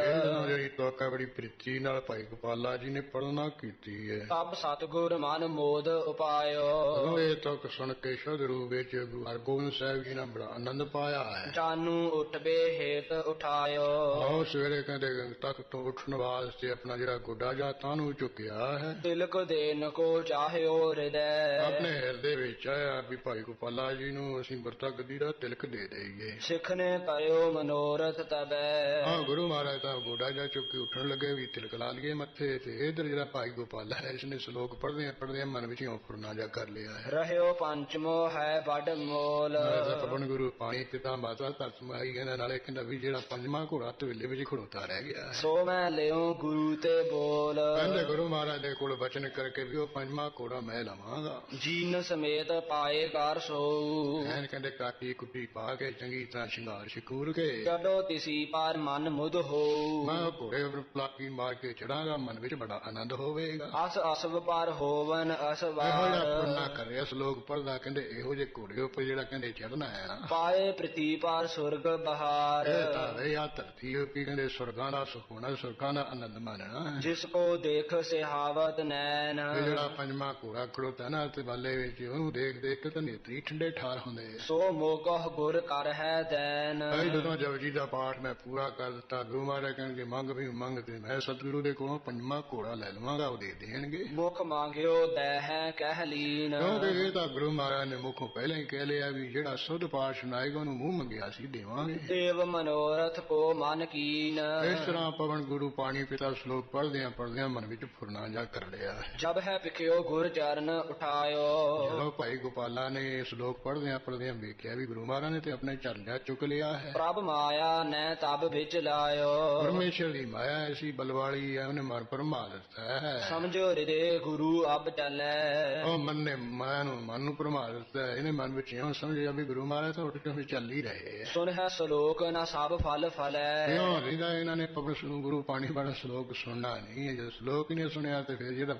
ਜਿਹੜੀ ਤੁਕ ਹੈ ਬੜੀ ਪ੍ਰੀਤੀ ਨਾਲ ਭਾਈ ਗੋਪਾਲਾ ਜੀ ਨੇ ਪੜਨਾ ਕੀਤੀ ਹੈ। ਤਬ ਸਤਿਗੁਰ ਮਨ ਮੋਦ ਉਪਾਇਓ। ਇਹ ਤੁਕ ਸੁਣ ਕੇ ਸ਼ੁੱਧ ਰੂਪ ਵਿੱਚ ਗੁਰੂ ਹਰਗੋਬਿੰਦ ਸਾਹਿਬ ਜੀ ਨੇ ਬੜਾ ਆਨੰਦ ਪਾਇਆ ਹੈ। ਜਾਨੂ ਉਠਬੇ ਹੇਤ ਉਠਾਇਓ। ਆਹ ਸਵੇਰੇ ਕਹਿੰਦੇ ਤਖਤ ਤੋਂ ਉੱਠਣ ਵਾਸਤੇ ਆਪਣਾ ਜਿਹੜਾ ਗੋਡਾ ਜਾਂ ਤਾਂ ਨੂੰ ਚੁੱਕਿਆ ਹੈ। ਤਿਲਕ ਦੇਨ ਕੋ ਚਾਹਿਓ ਹਿਰਦੈ। ਆਪਣੇ ਹਿਰਦੇ ਵਿੱਚ ਆਇਆ ਵੀ ਭਾਈ ਗੋਪਾਲਾ ਜੀ ਨੂੰ ਅਸੀਂ ਵਰਤਾ ਗੱਦੀ ਦਾ ਤਿਲਕ ਦੇ ਦੇਈਏ। ਸਿੱਖ ਨੇ ਕਰਿਓ ਮਨੋਰਥ ਤਬੈ। ਹਾਂ ਗੁਰੂ ਮਹਾਰਾਜ ਤਾਂ ਗੋਡਾ ਜਾ ਚੁੱਕ ਕੇ ਉੱਠਣ ਲੱਗੇ ਵੀ ਤਿਲਕ ਲਾ ਲਈਏ ਮੱਥੇ ਤੇ। ਇਧਰ ਜਿਹੜਾ ਭਾਈ ਗੋਪਾਲਾ ਹੈ ਇਸਨੇ ਸ਼ਲੋਕ ਪੜ੍ਹਦਿਆਂ ਮਨ ਵਿੱਚ ਫੁਰਨਾ ਜਾ ਕਰ ਲਿਆ ਹੈ। ਰਹਿਓ ਪੰਚਮੋ ਹੈ ਵੱਡ ਮੋਲ। ਪਵਨ ਗੁਰੂ ਪਾਣੀ ਪਿਤਾ ਮਾਤਾ ਧਰਤ ਮਾਈ ਇਹਨਾਂ ਨਾਲੇ ਕਹਿੰਦਾ ਵੀ ਜਿਹੜਾ ਪੰਜਵਾਂ ਘੋੜਾ ਤਵੇਲੇ ਵਿੱਚ ਖੜੋਤਾ ਰਹਿ ਗਿਆ। ਸੋ ਮੈਂ ਲਿਓ ਗੁਰੂ ਤੇ ਬੋਲ। ਕਹਿੰਦੇ ਗੁਰੂ ਮਹਾਰਾਜ ਦੇ ਕੋਲ ਬਚਨ ਕਰਕੇ ਵੀ ਉਹ ਪੰਜਵਾਂ ਘੋੜਾ ਮੈਂ ਲਵਾਂਗਾ। ਜੀਨ ਸਮੇਤ ਪਾਏ ਕਰ ਸੋਊ। ਕਹਿੰਦੇ ਕਾਟੀ ਕੁੱਟੀ ਪਾ ਕੇ ਚੰਗੀ ਤਰ੍ਹਾਂ ਸ਼ਿੰਗਾਰ ਸ਼ਕੂਰ ਕੇ ਜਦੋਂ ਤਿਸੀ ਪਰ ਮਨ ਮੁਦ ਹੋਊ। ਮੈਂ ਘੋੜੇ ਉੱਪਰ ਪਲਾਕੀ ਮਾਰ ਕੇ ਚੜਾਂਗਾ। ਮਨ ਵਿੱਚ ਬੜਾ ਆਨੰਦ ਹੋਵੇਗਾ। ਅਸ ਅਸਵ ਪਰ ਹੋਵਨ ਇਹੋ ਅਸਵਾਰ। ਜਿਹਾ ਪੁਰਨਾ ਕਰਿਆ ਸ਼ਲੋਕ ਪੜਦਾ ਕਹਿੰਦੇ ਇਹੋ ਜਿਹੇ ਘੋੜੇ ਉੱਪਰ ਜਿਹੜਾ ਕਹਿੰਦੇ ਚੜਨਾ ਹੈ ਨਾ ਪਾਏ ਪ੍ਰੀਤੀ ਪਰ ਸੁਰਗ ਬਹਾਰ। ਇਹ ਤਾਂ ਰਿਹਾ ਧਰਤੀ ਉੱਪਰ ਕਹਿੰਦੇ ਸੁਰਗਾਂ ਦਾ ਸੁਖੋਣਾ ਸੁਰਗਾਂ ਦਾ ਆਨੰਦ ਮਾਣਨਾ। ਜਿਸ ਕੋ ਦੇਖ ਸਿਹਾਵਤ ਨੈਣ। ਇਹ ਜਿਹੜਾ ਪੰਜਵਾਂ ਘੋੜਾ ਖੜੋਤਾ ਨਾ ਤੇ ਬਾਲੇ ਵਿੱਚ ਉਹਨੂੰ ਦੇਖ ਦੇਖ ਕੇ ਤਾਂ ਨੇਤਰੀ ਠੰਡੇ ਠਾਰ ਹੁੰਦੇ। ਸੋ ਮੋਕਹ ਗੁਰ ਕਰ ਹੈ ਦੈਨ। ਜਦੋਂ ਜਪਜੀ ਦਾ ਪਾਠ ਮੈਂ ਪੂਰਾ ਕਰ ਦਿੱਤਾ ਗੁਰੂ ਮਹਾਰਾਜ ਕਹਿਣਗੇ ਮੰਗ ਵੀ ਮੰਗ ਤੇ ਮੈਂ ਸਤਿਗੁਰੂ ਦੇ ਕੋਲੋਂ ਪੰਜਵਾਂ ਘੋੜਾ ਲੈ ਲਵਾਂਗਾ। ਉਹ ਦੇ ਦੇਣਗੇ। ਮੁਖ ਮੰਗਿਓ ਦੈ ਹੈ ਕਹਿ ਲੀਨ। ਕਿਉਂਕਿ ਇਹ ਤਾਂ ਗੁਰੂ ਮਹਾਰਾਜ ਨੇ ਮੁਖੋਂ ਪਹਿਲਾਂ ਹੀ ਕਹਿ ਲਿਆ ਵੀ ਜਿਹੜਾ ਸੁਧ ਪਾਠ ਸੁਣਾਏਗਾ ਉਹਨੂੰ ਮੂੰਹ ਮੰਗਿਆ ਸੀ ਦੇਵਾਂਗੇ। ਦੇਵ ਮਨੋਰਥ ਕੋ ਮਨ ਕੀਨ। ਇਸ ਤਰ੍ਹਾਂ ਪਵਨ ਗੁਰੂ ਪਾਣੀ ਪਿਤਾ ਸ਼ਲੋਕ ਪੜ੍ਹਦਿਆਂ ਮਨ ਵਿੱਚ ਫੁਰਨਾ ਜਾ ਕਰ ਲਿਆ ਹੈ। ਜਬ ਹੈ ਪਿਖਿਓ ਗੁਰ ਚਰਨ ਉਠਾਇਓ। ਜਦੋਂ ਭਾਈ ਗੋਪਾਲਾ ਨੇ ਇਹ ਸ਼ਲੋਕ ਪੜ੍ਹਦਿਆਂ ਵੇਖਿਆ ਵੀ ਗੁਰੂ ਮਹਾਰਾਜ ਨੇ ਤੇ ਆਪਣੇ ਚਰਨਿਆਂ ਚੁੱਕ ਲਿਆ ਹੈ। ਪ੍ਰਭ ਮਾਇਆ ਨੈ ਤਬ ਵਿੱਚ ਲਾਇਓ। ਪਰਮੇਸ਼ਰ ਦੀ ਮਾਇਆ ਐਸੀ ਬਲਵਾਲੀ ਹੈ ਉਹਨੇ ਮਨ ਪਰਮਾ ਦਿੱਤਾ ਹੈ। ਸਮਝੋ ਹਿਰਦੇ ਗੁਰੂ ਅਬ ਚੱਲੈ। ਉਹ ਮਨ ਨੇ ਮਾਇਆ ਨੂੰ ਮਨ ਨੂੰ ਪਰਮਾ ਦਿੱਤਾ ਹੈ। ਇਹਨੇ ਮਨ ਵਿੱਚ ਇਉਂ ਸਮਝਿਆ ਵੀ ਗੁਰੂ ਮਹਾਰਾਜ ਤਾਂ ਉੱਠ ਕੇ ਚੱਲ ਹੀ ਰਹੇ। ਸੁਨ ਹੈ ਸ਼ਲੋਕ ਨਾ ਸਭ ਫਲ ਫਲੈ। ਇਉਂ ਰਹਿੰਦਾ ਇਹਨਾਂ ਨੇ ਪਵਨ ਗੁਰੂ ਪਾਣੀ ਵਾਲਾ ਸ਼ਲੋਕ ਸੁਣਨਾ ਨਹੀਂ ਹੈ। ਜਦੋਂ ਸ਼ਲੋਕ ਹੀ ਨਹੀਂ ਸੁਣਿਆ ਤੇ ਫਿਰ ਜਿਹੜਾ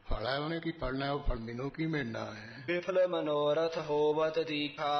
ਫਲ ਹੈ ਉਹਨੇ ਕੀ ਫੜਨਾ ਉਹ ਫਲ ਮੈਨੂੰ ਕੀ ਮਿਲਣਾ ਹੈ। ਬਿਫਲ ਮਨੋਰਥ ਹੋਵਤ ਦੀਖਾ।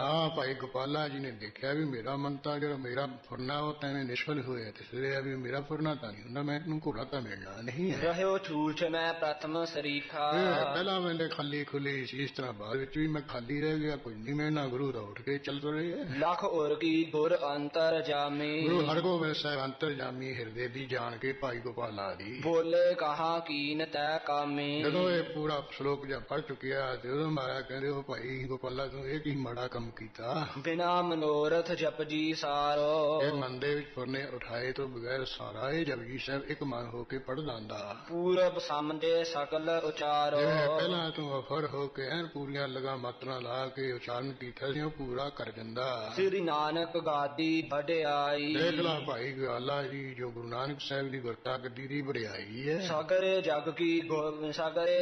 ਹਾਂ ਭਾਈ ਗੋਪਾਲਾ ਜੀ ਨੇ ਦੇਖਿਆ ਵੀ ਮੇਰਾ ਮਨ ਤਾਂ ਜਿਹੜਾ ਮੇਰਾ ਫੁਰਨਾ ਉਹ ਤਾਂ ਨਿਸ਼ਫਲ ਹੋਇਆ ਤੇ ਸਿਰਿਆ ਵੀ ਮੇਰਾ ਫੁਰਨਾ ਤਾਂ ਨਹੀਂ ਹੁੰਦਾ। ਮੈਨੂੰ ਘੋੜਾ ਤਾਂ ਮਿਲਣਾ ਨਹੀਂ ਹੈ। ਰਹਿਓ ਛੂਛ ਮੈਂ ਪ੍ਰਥਮ ਸਰੀਖਾ। ਪਹਿਲਾਂ ਮੈਨੇ ਖਾਲੀ ਖੁੱਲੀ ਸੀ ਇਸ ਤਰ੍ਹਾਂ ਬਾਅਦ ਵਿੱਚ ਵੀ ਮੈਂ ਖਾਲੀ ਰਹਿ ਗਿਆ। ਕੋਈ ਨਹੀਂ ਮਿਲਣਾ। ਗੁਰੂ ਦਾ ਉੱਠ ਕੇ ਚੱਲ ਤੁਰੇ। ਲਖ ਉਰ ਕੀ ਗੁਰ ਅੰਤਰ ਜਾਮੀ। ਗੁਰੂ ਹਰਗੋਬਿੰਦ ਸਾਹਿਬ ਅੰਤਰ ਜਾਮੀ ਹਿਰਦੇ ਦੀ ਜਾਣ ਕੇ ਭਾਈ ਗੋਪਾਲਾ ਦੀ ਬੋਲੇ ਕਹਾ ਕੀਨ ਤੈ ਕਾਮੀ। ਜਦੋਂ ਇਹ ਪੂਰਾ ਸ਼ਲੋਕ ਜਿਹਾ ਪੜ ਚੁੱਕਿਆ ਤੇ ਉਦੋਂ ਮਹਾਰਾਜ ਕਹਿੰਦੇ ਉਹ ਭਾਈ ਗੋਪਾਲਾ ਤੂੰ ਇਹ ਕੀ ਮਾੜਾ ਕੰਮ ਕੀਤਾ। ਬਿਨਾ ਮਨੋਰਥ ਜਪਜੀ ਸਾਰੋ। ਇਹ ਮਨ ਦੇ ਵਿੱਚ ਫੁਰਨੇ ਉਠਾਏ ਤੋਂ ਬਗੈਰ ਸਾਰਾ ਇਹ ਜਪਜੀ ਸਾਹਿਬ ਇੱਕ ਮਨ ਹੋ ਕੇ ਪੜਦਾ ਹੁੰਦਾ। ਪੂਰਬ ਸਮਝੇ ਸਕਲ ਉਚਾਰੋ। ਪਹਿਲਾਂ ਤੂੰ ਅਫਰ ਹੋ ਕੇ ਐਨ ਪੂਰੀਆਂ ਲਗਾ ਮਾਤਰਾ ਲਾ ਕੇ ਉਚਾਰਨ ਕੀਤਾ ਸੀ ਉਹ ਪੂਰਾ ਕਰ ਜਾਂਦਾ। ਸ੍ਰੀ ਨਾਨਕ ਗਾਦੀ ਵਡਿਆਈ। ਦੇਖ ਲਾ ਭਾਈ ਗੋਪਾਲਾ ਜੀ ਜੋ ਗੁਰੂ ਨਾਨਕ ਸਾਹਿਬ ਦੀ ਗੁਰਤਾ ਗੱਦੀ ਦੀ ਵਡਿਆਈ ਹੈ। ਸਾਗਰੇ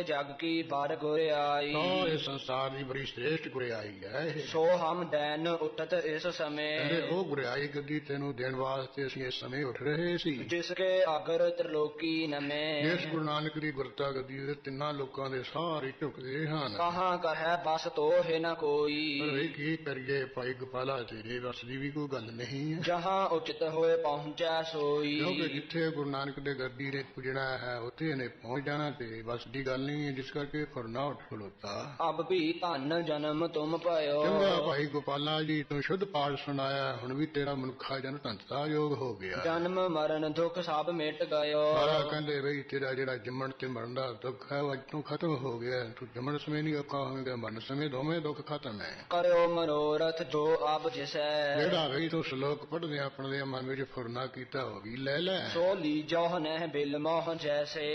ਜਗ ਕੀ ਬਾਰ ਗੁਰਿਆਈ। ਇਹ ਸੰਸਾਰ ਦੀ ਬੜੀ ਸ੍ਰੇਸ਼ਟ ਗੁਰਿਆਈ ਹੈ। ਸੋ ਹਮ ਦੈਨ ਉੱਠਤ ਇਸ ਸਮੇਂ। ਉਹ ਗੁਰਿਆਈ ਗੱਦੀ ਤੈਨੂੰ ਦੇਣ ਵਾਸਤੇ ਅਸੀਂ ਇਸ ਸਮੇਂ ਉੱਠ ਰਹੇ ਸੀ। ਜਿਸ ਕੇ ਅਗਰ ਤ੍ਰਿਲੋਕੀ ਨਮੇ। ਇਸ ਗੁਰੂ ਨਾਨਕ ਦੀ ਗੁਰਤਾ ਗੱਦੀ ਦੇ ਤਿੰਨਾਂ ਲੋਕਾਂ ਦੇ ਸਾਰੇ ਝੁਕਦੇ ਹਨ। ਕਹਾਂ ਕਰਹਿ ਬਸ ਤੋਹਿ ਨ ਕੋਈ। ਪਰ ਇਹ ਕੀ ਕਰੀਏ ਭਾਈ ਗੋਪਾਲਾ ਤੇਰੇ ਵਸ ਦੀ ਵੀ ਕੋਈ ਗੱਲ ਨਹੀਂ ਹੈ। ਜਹਾਂ ਉਚਿਤ ਹੋਏ ਪਹੁੰਚੈ ਸੋਈ। ਕਿਉਂਕਿ ਜਿੱਥੇ ਗੁਰੂ ਨਾਨਕ ਦੇ ਗੱਦੀ ਨੇ ਪੁੱਜਣਾ ਹੈ ਉੱਥੇ ਇਹਨੇ ਪਹੁੰਚ ਜਾਣਾ ਤੇ ਬਸ ਦੀ ਗੱਲ ਨਹੀਂ ਹੈ। ਜਿਸ ਕਰਕੇ ਫੁਰਨਾ ਉੱਠ ਖਲੋਤਾ। ਅਬ ਵੀ ਧਨ ਜਨਮ ਤੁਮ ਭਇਓ। ਚੰਗਾ ਭਾਈ ਗੋਪਾਲਾ ਜੀ ਤੂੰ ਸ਼ੁੱਧ ਪਾਠ ਸੁਣਾਇਆ ਹੁਣ ਵੀ ਤੇਰਾ ਮਨੁੱਖਾ ਜਨ ਧੰਤਾ ਯੋਗ ਹੋ ਗਿਆ। ਜਨਮ ਮਰਨ ਦੁੱਖ ਸਭ ਮਿਟ ਗਇਓ। ਸਾਰਾ ਕਹਿੰਦੇ ਬਈ ਤੇਰਾ ਜਿਹੜਾ ਜੰਮਣ ਤੇ ਮਰਨ ਦਾ ਦੁੱਖ ਹੈ ਉਹ ਅੱਜ ਤੋਂ ਖਤਮ ਹੋ ਗਿਆ। ਤੂੰ ਜੰਮਣ ਸਮੇਂ ਨਹੀਂ ਔਖਾ ਹੋਵੇਗਾ ਮਰਨ ਸਮੇਂ ਦੋਵੇਂ ਦੁੱਖ ਖਤਮ ਹੈ। ਕਰਿਓ ਮਨੋਰਥ ਜੋ ਅਬ ਜਿਸੈ। ਜਿਹੜਾ ਬਈ ਤੂੰ ਸ਼ਲੋਕ ਪੜ੍ਹਦਿਆਂ ਆਪਣੇ ਮਨ ਵਿੱਚ ਫੁਰਨਾ ਕੀਤਾ ਹੋ ਵੀ ਲੈ ਲੈ। ਸੋ ਲੀਜੋ ਨਹਿ ਬਿਲ ਮੋਹ ਜੈਸੇ।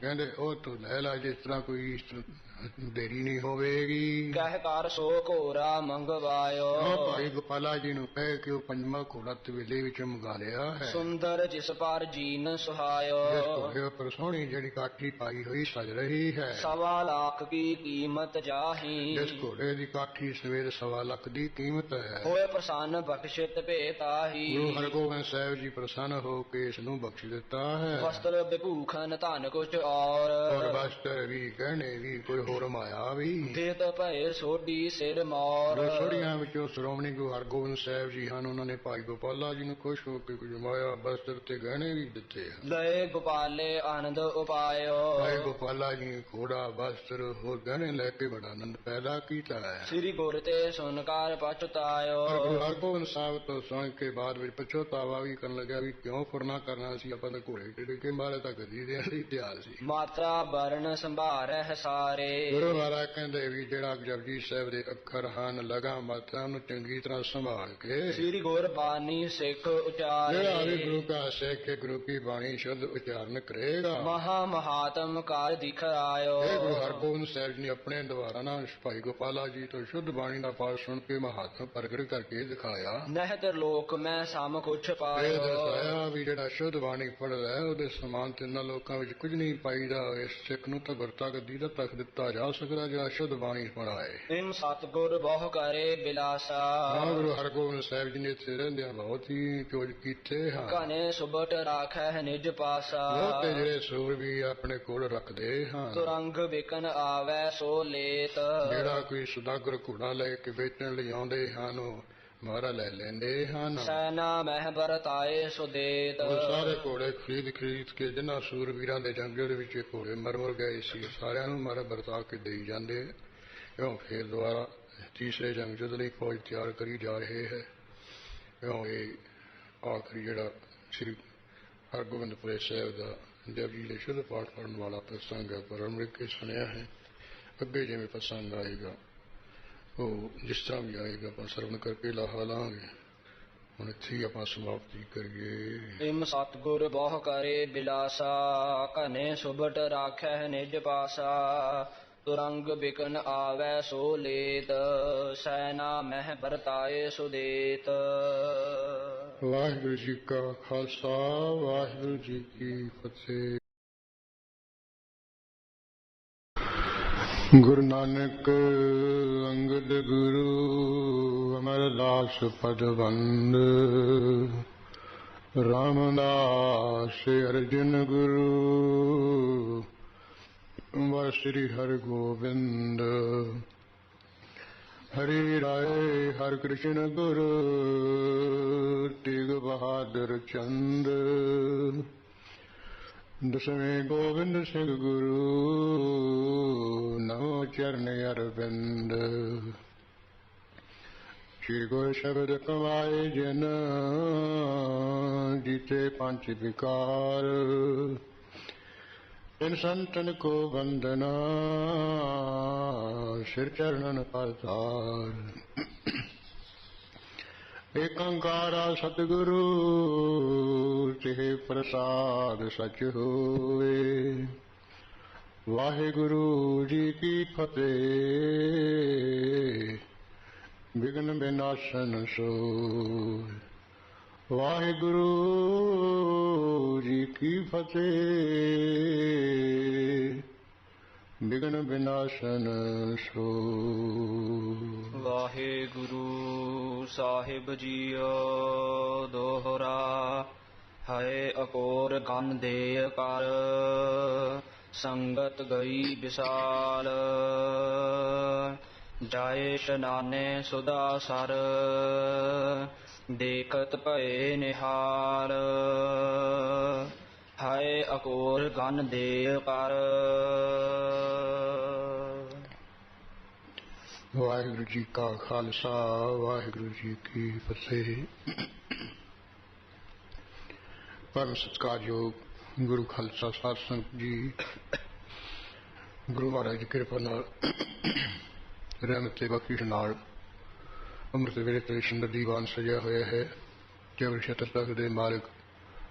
ਕਹਿੰਦੇ ਉਹ ਤੂੰ ਲੈ ਲਾ ਜਿਸ ਤਰ੍ਹਾਂ ਕੋਈ ਦੇਰੀ ਨਹੀਂ ਹੋਵੇਗੀ। ਕਹਿ ਕਰ ਸੋ ਘੋਰਾ ਮੰਗਵਾਇਓ। ਭਾਈ ਗੋਪਾਲਾ ਜੀ ਨੂੰ ਕਹਿ ਕਿ ਉਹ ਪੰਜਵਾਂ ਘੋੜਾ ਤਵੇਲੇ ਵਿੱਚ ਮੰਗਾ ਲਿਆ ਹੈ। ਸੁੰਦਰ ਜਿਸ ਪਰ ਜੀਨ ਸੁਹਾਇਓ। ਜਿਸ ਘੋੜੇ ਉੱਪਰ ਸੋਹਣੀ ਜਿਹੜੀ ਕਾਠੀ ਪਾਈ ਹੋਈ ਸਜ ਰਹੀ ਹੈ। 1.25 ਲੱਖ ਕੀ ਕੀਮਤ ਜਾਹੀ। ਜਿਸ ਘੋੜੇ ਦੀ ਕਾਠੀ ਸਵੇਰ 1.25 ਲੱਖ ਦੀ ਕੀਮਤ ਹੈ। ਹੋਏ ਪ੍ਰਸੰਨ ਬਖਸ਼ਿਤ ਭੇਤਾਹੀ। ਗੁਰੂ ਹਰਗੋਬਿੰਦ ਸਾਹਿਬ ਜੀ ਪ੍ਰਸੰਨ ਹੋ ਕੇ ਇਸ ਨੂੰ ਬਖਸ਼ ਦਿੱਤਾ ਹੈ। ਵਸਤਰ ਵਿਭੂਖਨ ਧਨ ਕੁਛ ਔਰ ਵਸਤਰ ਵੀ ਗਹਿਣੇ ਵੀ ਕੋਈ ਹੋਰ ਮਾਇਆ ਵੀ। ਦੇਤ ਭਏ ਸੋਢੀ ਸਿਰ ਮੌਰ। ਰਸੋੜੀਆਂ ਵਿੱਚੋਂ ਸ਼੍ਰੋਮਣੀ ਗੁਰੂ ਹਰਗੋਬਿੰਦ ਸਾਹਿਬ ਜੀ ਹਨ। ਉਹਨਾਂ ਨੇ ਭਾਈ ਗੋਪਾਲਾ ਜੀ ਨੂੰ ਖੁਸ਼ ਹੋ ਕੇ ਕੁਝ ਮਾਇਆ ਵਸਤਰ ਤੇ ਗਹਿਣੇ ਵੀ ਦਿੱਤੇ ਹਨ। ਲਏ ਗੋਪਾਲੇ ਆਨੰਦ ਉਪਾਇਓ। ਭਾਈ ਗੋਪਾਲਾ ਜੀ ਨੇ ਘੋੜਾ ਵਸਤਰ ਹੋਰ ਗਹਿਣੇ ਲੈ ਕੇ ਬੜਾ ਆਨੰਦ ਪੈਦਾ ਕੀਤਾ ਹੈ। ਸ੍ਰੀ ਗੁਰ ਤੇ ਸੁਨਕਾਰ ਪਛਤਾਇਓ। ਗੁਰੂ ਹਰਗੋਬਿੰਦ ਸਾਹਿਬ ਤੋਂ ਸੁਣ ਕੇ ਬਾਅਦ ਵਿੱਚ ਪਛਤਾਵਾ ਵੀ ਕਰਨ ਲੱਗਿਆ ਵੀ ਕਿਉਂ ਫੁਰਨਾ ਕਰਨਾ ਸੀ, ਆਪਾਂ ਤਾਂ ਘੋੜੇ ਟਿੜ ਕੇ ਮਾਰੇ ਤਾਂ ਗਦੀ ਦੇ ਲਈ ਤਿਆਰ ਸੀ। ਮਾਤਰਾ ਵਰਨ ਸੰਭਾਰਹਿ ਸਾਰੇ। ਗੁਰੂ ਮਹਾਰਾਜ ਕਹਿੰਦੇ ਵੀ ਜਿਹੜਾ ਜਪਜੀ ਸਾਹਿਬ ਦੇ ਅੱਖਰ ਹਨ ਲਗਾ ਮਾਤਰਾ ਨੂੰ ਚੰਗੀ ਤਰ੍ਹਾਂ ਸੰਭਾਲ ਕੇ ਸ੍ਰੀ ਗੁਰ ਬਾਣੀ ਸਿੱਖ ਉਚਾਰੇ। ਜਿਹੜਾ ਵੀ ਗੁਰੂ ਕਾ ਸਿੱਖ ਗੁਰੂ ਕੀ ਬਾਣੀ ਸ਼ੁੱਧ ਉਚਾਰਨ ਕਰੇਗਾ ਮਹਾ ਮਹਾਤਮ ਕਾਰ ਦਿਖਾਇਓ। ਇਹ ਗੁਰੂ ਹਰਗੋਬਿੰਦ ਸਾਹਿਬ ਜੀ ਨੇ ਆਪਣੇ ਦੁਆਰਾ ਨਾਲ ਭਾਈ ਗੋਪਾਲਾ ਜੀ ਤੋਂ ਸ਼ੁੱਧ ਬਾਣੀ ਦਾ ਪਾਠ ਸੁਣ ਕੇ ਮਹਾਤਮ ਪ੍ਰਗਟ ਕਰਕੇ ਦਿਖਾਇਆ। ਨਹਿ ਲੋਕ ਮੈਂ ਸਮ ਕੁਛ ਇਹ ਪਾਇਓ। ਦੱਸਿਆ ਵੀ ਜਿਹੜਾ ਸ਼ੁੱਧ ਬਾਣੀ ਪੜ੍ਹਦਾ ਉਹਦੇ ਸਮਾਨ ਤਿੰਨਾਂ ਲੋਕਾਂ ਵਿੱਚ ਕੁਝ ਨਹੀਂ ਪਾਈਦਾ। ਇਸ ਸਿੱਖ ਨੂੰ ਤਾਂ ਗੁਰਤਾ ਗੱਦੀ ਦਾ ਤਖਤ ਦਿੱਤਾ ਜਾ ਸਕਦਾ ਜਿਹੜਾ ਸ਼ੁੱਧ ਬਾਣੀ ਪੜ੍ਹਾਏ। ਇਨ ਸਤਿਗੁਰ ਬਹੁ ਕਰੇ ਬਿਲਾਸਾ। ਗੁਰੂ ਹਰਗੋਬਿੰਦ ਸਾਹਿਬ ਜੀ ਨੇ ਇੱਥੇ ਰਹਿੰਦਿਆਂ ਬਹੁਤ ਹੀ ਕੁਝ ਕੀਤੇ ਹਨ। ਕਨੇ ਸੁਬਟ ਰਾਖੈ ਨਿਜ ਪਾਸਾ। ਬਹੁਤੇ ਜਿਹੜੇ ਸੂਰ ਵੀ ਆਪਣੇ ਕੋਲ ਰੱਖਦੇ ਹਨ। ਤੁਰੰਗ ਵਿਕਨ ਆਵੈ ਸੋ ਲੇਤ। ਜਿਹੜਾ ਕੋਈ ਸੁਦਾਗਰ ਘੋੜਾ ਲੈ ਕੇ ਵੇਚਣ ਲਈ ਆਉਂਦੇ ਹਨ ਉਹ ਮਾਰਾ ਲੈ ਲੈਂਦੇ ਹਨ। ਸੈਨਾ ਮਹਿ ਵਰਤਾਏ ਸੁਦੇਤ। ਉਹ ਸਾਰੇ ਘੋੜੇ ਖਰੀਦ ਕੇ ਜਿਨ੍ਹਾਂ ਸੂਰਵੀਰਾਂ ਦੇ ਜੰਗਲ ਦੇ ਵਿੱਚ ਘੋੜੇ ਮਰ ਗਏ ਸੀ ਸਾਰਿਆਂ ਨੂੰ ਮਾਰਾ ਵਰਤਾ ਕੇ ਦੇਈ ਜਾਂਦੇ। ਕਿਉਂ ਫੇਰ ਦੁਬਾਰਾ ਤੀਸਰੇ ਜੰਗ ਯੁੱਧ ਲਈ ਫੌਜ ਤਿਆਰ ਕਰੀ ਜਾ ਰਹੇ ਹੈ। ਕਿਉਂ ਇਹ ਆਖਰੀ ਜਿਹੜਾ ਸ੍ਰੀ ਹਰਗੋਬਿੰਦਪੁਰੇ ਸਾਹਿਬ ਦਾ ਜਪਜੀ ਦੇ ਸ਼ੁੱਧ ਪਾਠ ਪੜ੍ਹਨ ਵਾਲਾ ਪ੍ਰਸੰਗ ਹੈ। ਪਰ ਅੰਮ੍ਰਿਤ ਕੇ ਸੁਣਿਆ ਹੈ। ਅੱਗੇ ਜਿਵੇਂ ਪ੍ਰਸੰਗ ਆਏਗਾ ਉਹ ਜਿਸ ਤਰ੍ਹਾਂ ਵੀ ਆਏਗਾ ਆਪਾਂ ਸਰਵਣ ਕਰਕੇ ਲਾਹਾ ਲਾਂਗੇ। ਹੁਣ ਇੱਥੇ ਹੀ ਆਪਾਂ ਸਮਾਪਤੀ ਕਰੀਏ। ਇਮ ਸਤਿਗੁਰ ਬਹੁ ਕਰੇ ਬਿਲਾਸਾ। ਕਨੇ ਸੁਬਟ ਰਾਖੈ ਨਿਜ ਪਾਸਾ। ਤੁਰੰਗ ਬਿਕਨ ਆਵੈ ਸੋ ਲੇਤ। ਸੈਨਾ ਮਹਿ ਵਰਤਾਏ ਸੁਦੇਤ। ਵਾਹਿਗੁਰੂ ਜੀ ਕਾ ਖਾਲਸਾ ਵਾਹਿਗੁਰੂ ਜੀ ਕੀ ਫਤਿਹ। ਗੁਰੂ ਨਾਨਕ ਅੰਗਦ ਗੁਰੂ ਅਮਰਦਾਸ ਪਦਵੰਦ। ਰਾਮਦਾਸ ਅਰਜਨ ਗੁਰੂ ਵਰ ਸ੍ਰੀ ਹਰਿਗੋਬਿੰਦ। ਹਰਿ ਰਾਏ ਹਰਿ ਕ੍ਰਿਸ਼ਨ ਗੁਰੂ ਤੇਗ ਬਹਾਦਰ ਚੰਦ। ਦਸਵੇਂ ਗੋਬਿੰਦ ਸਿੰਘ ਗੁਰੂ ਨਮੋ ਚਰਨ ਅਰਵਿੰਦ। ਸ਼੍ਰੀ ਗੁਰ ਸ਼ਬਦ ਕਮਾਏ ਜਨ ਜੀਤੇ ਪੰਚ ਵਿਕਾਰ। इन संतन को वंदना सिर चरणन परतार। एक अंकारा सतगुरु तिह प्रसाद सच होए। वाहिगुरु जी की फतेह विघ्न विनाशन सोए। वाहिगुरु जी की फतेह विघ्न विनाशन सो। ਵਾਹਿਗੁਰੂ ਸਾਹਿਬ ਜੀਓ ਦੋਹਰਾ। ਹਏ ਅਕੋਰ ਗਨ ਦੇ ਕਰ। ਸੰਗਤ ਗਈ ਵਿਸਾਲ। ਜਾਏ ਇਸ਼ਨਾਨੇ ਸੁਦਾ ਸਰ। ਦੇਖਤ ਭਏ ਨਿਹਾਲ। ਹਾਏ ਅਕੋਰ ਗਨ ਦੇ ਕਰ। ਵਾਹਿਗੁਰੂ ਜੀ ਕਾ ਖਾਲਸਾ ਵਾਹਿਗੁਰੂ ਜੀ ਕੀ ਫਤਿਹ। ਪਰਮ ਸਤਿਕਾਰਯੋਗ ਗੁਰੂ ਖਾਲਸਾ ਸਾਧ ਸੰਗਤ ਜੀ, ਗੁਰੂ ਮਹਾਰਾਜ ਦੀ ਕਿਰਪਾ ਨਾਲ ਰਹਿਮਤ ਤੇ ਬਖਸ਼ਿਸ਼ ਨਾਲ ਅੰਮ੍ਰਿਤ ਵੇਲੇ ਤੇ ਸੁੰਦਰ ਦੀਵਾਨ ਸਜਿਆ ਹੋਇਆ ਹੈ। ਜਬਰ ਛਤਰ ਤਖਤ ਦੇ ਮਾਲਕ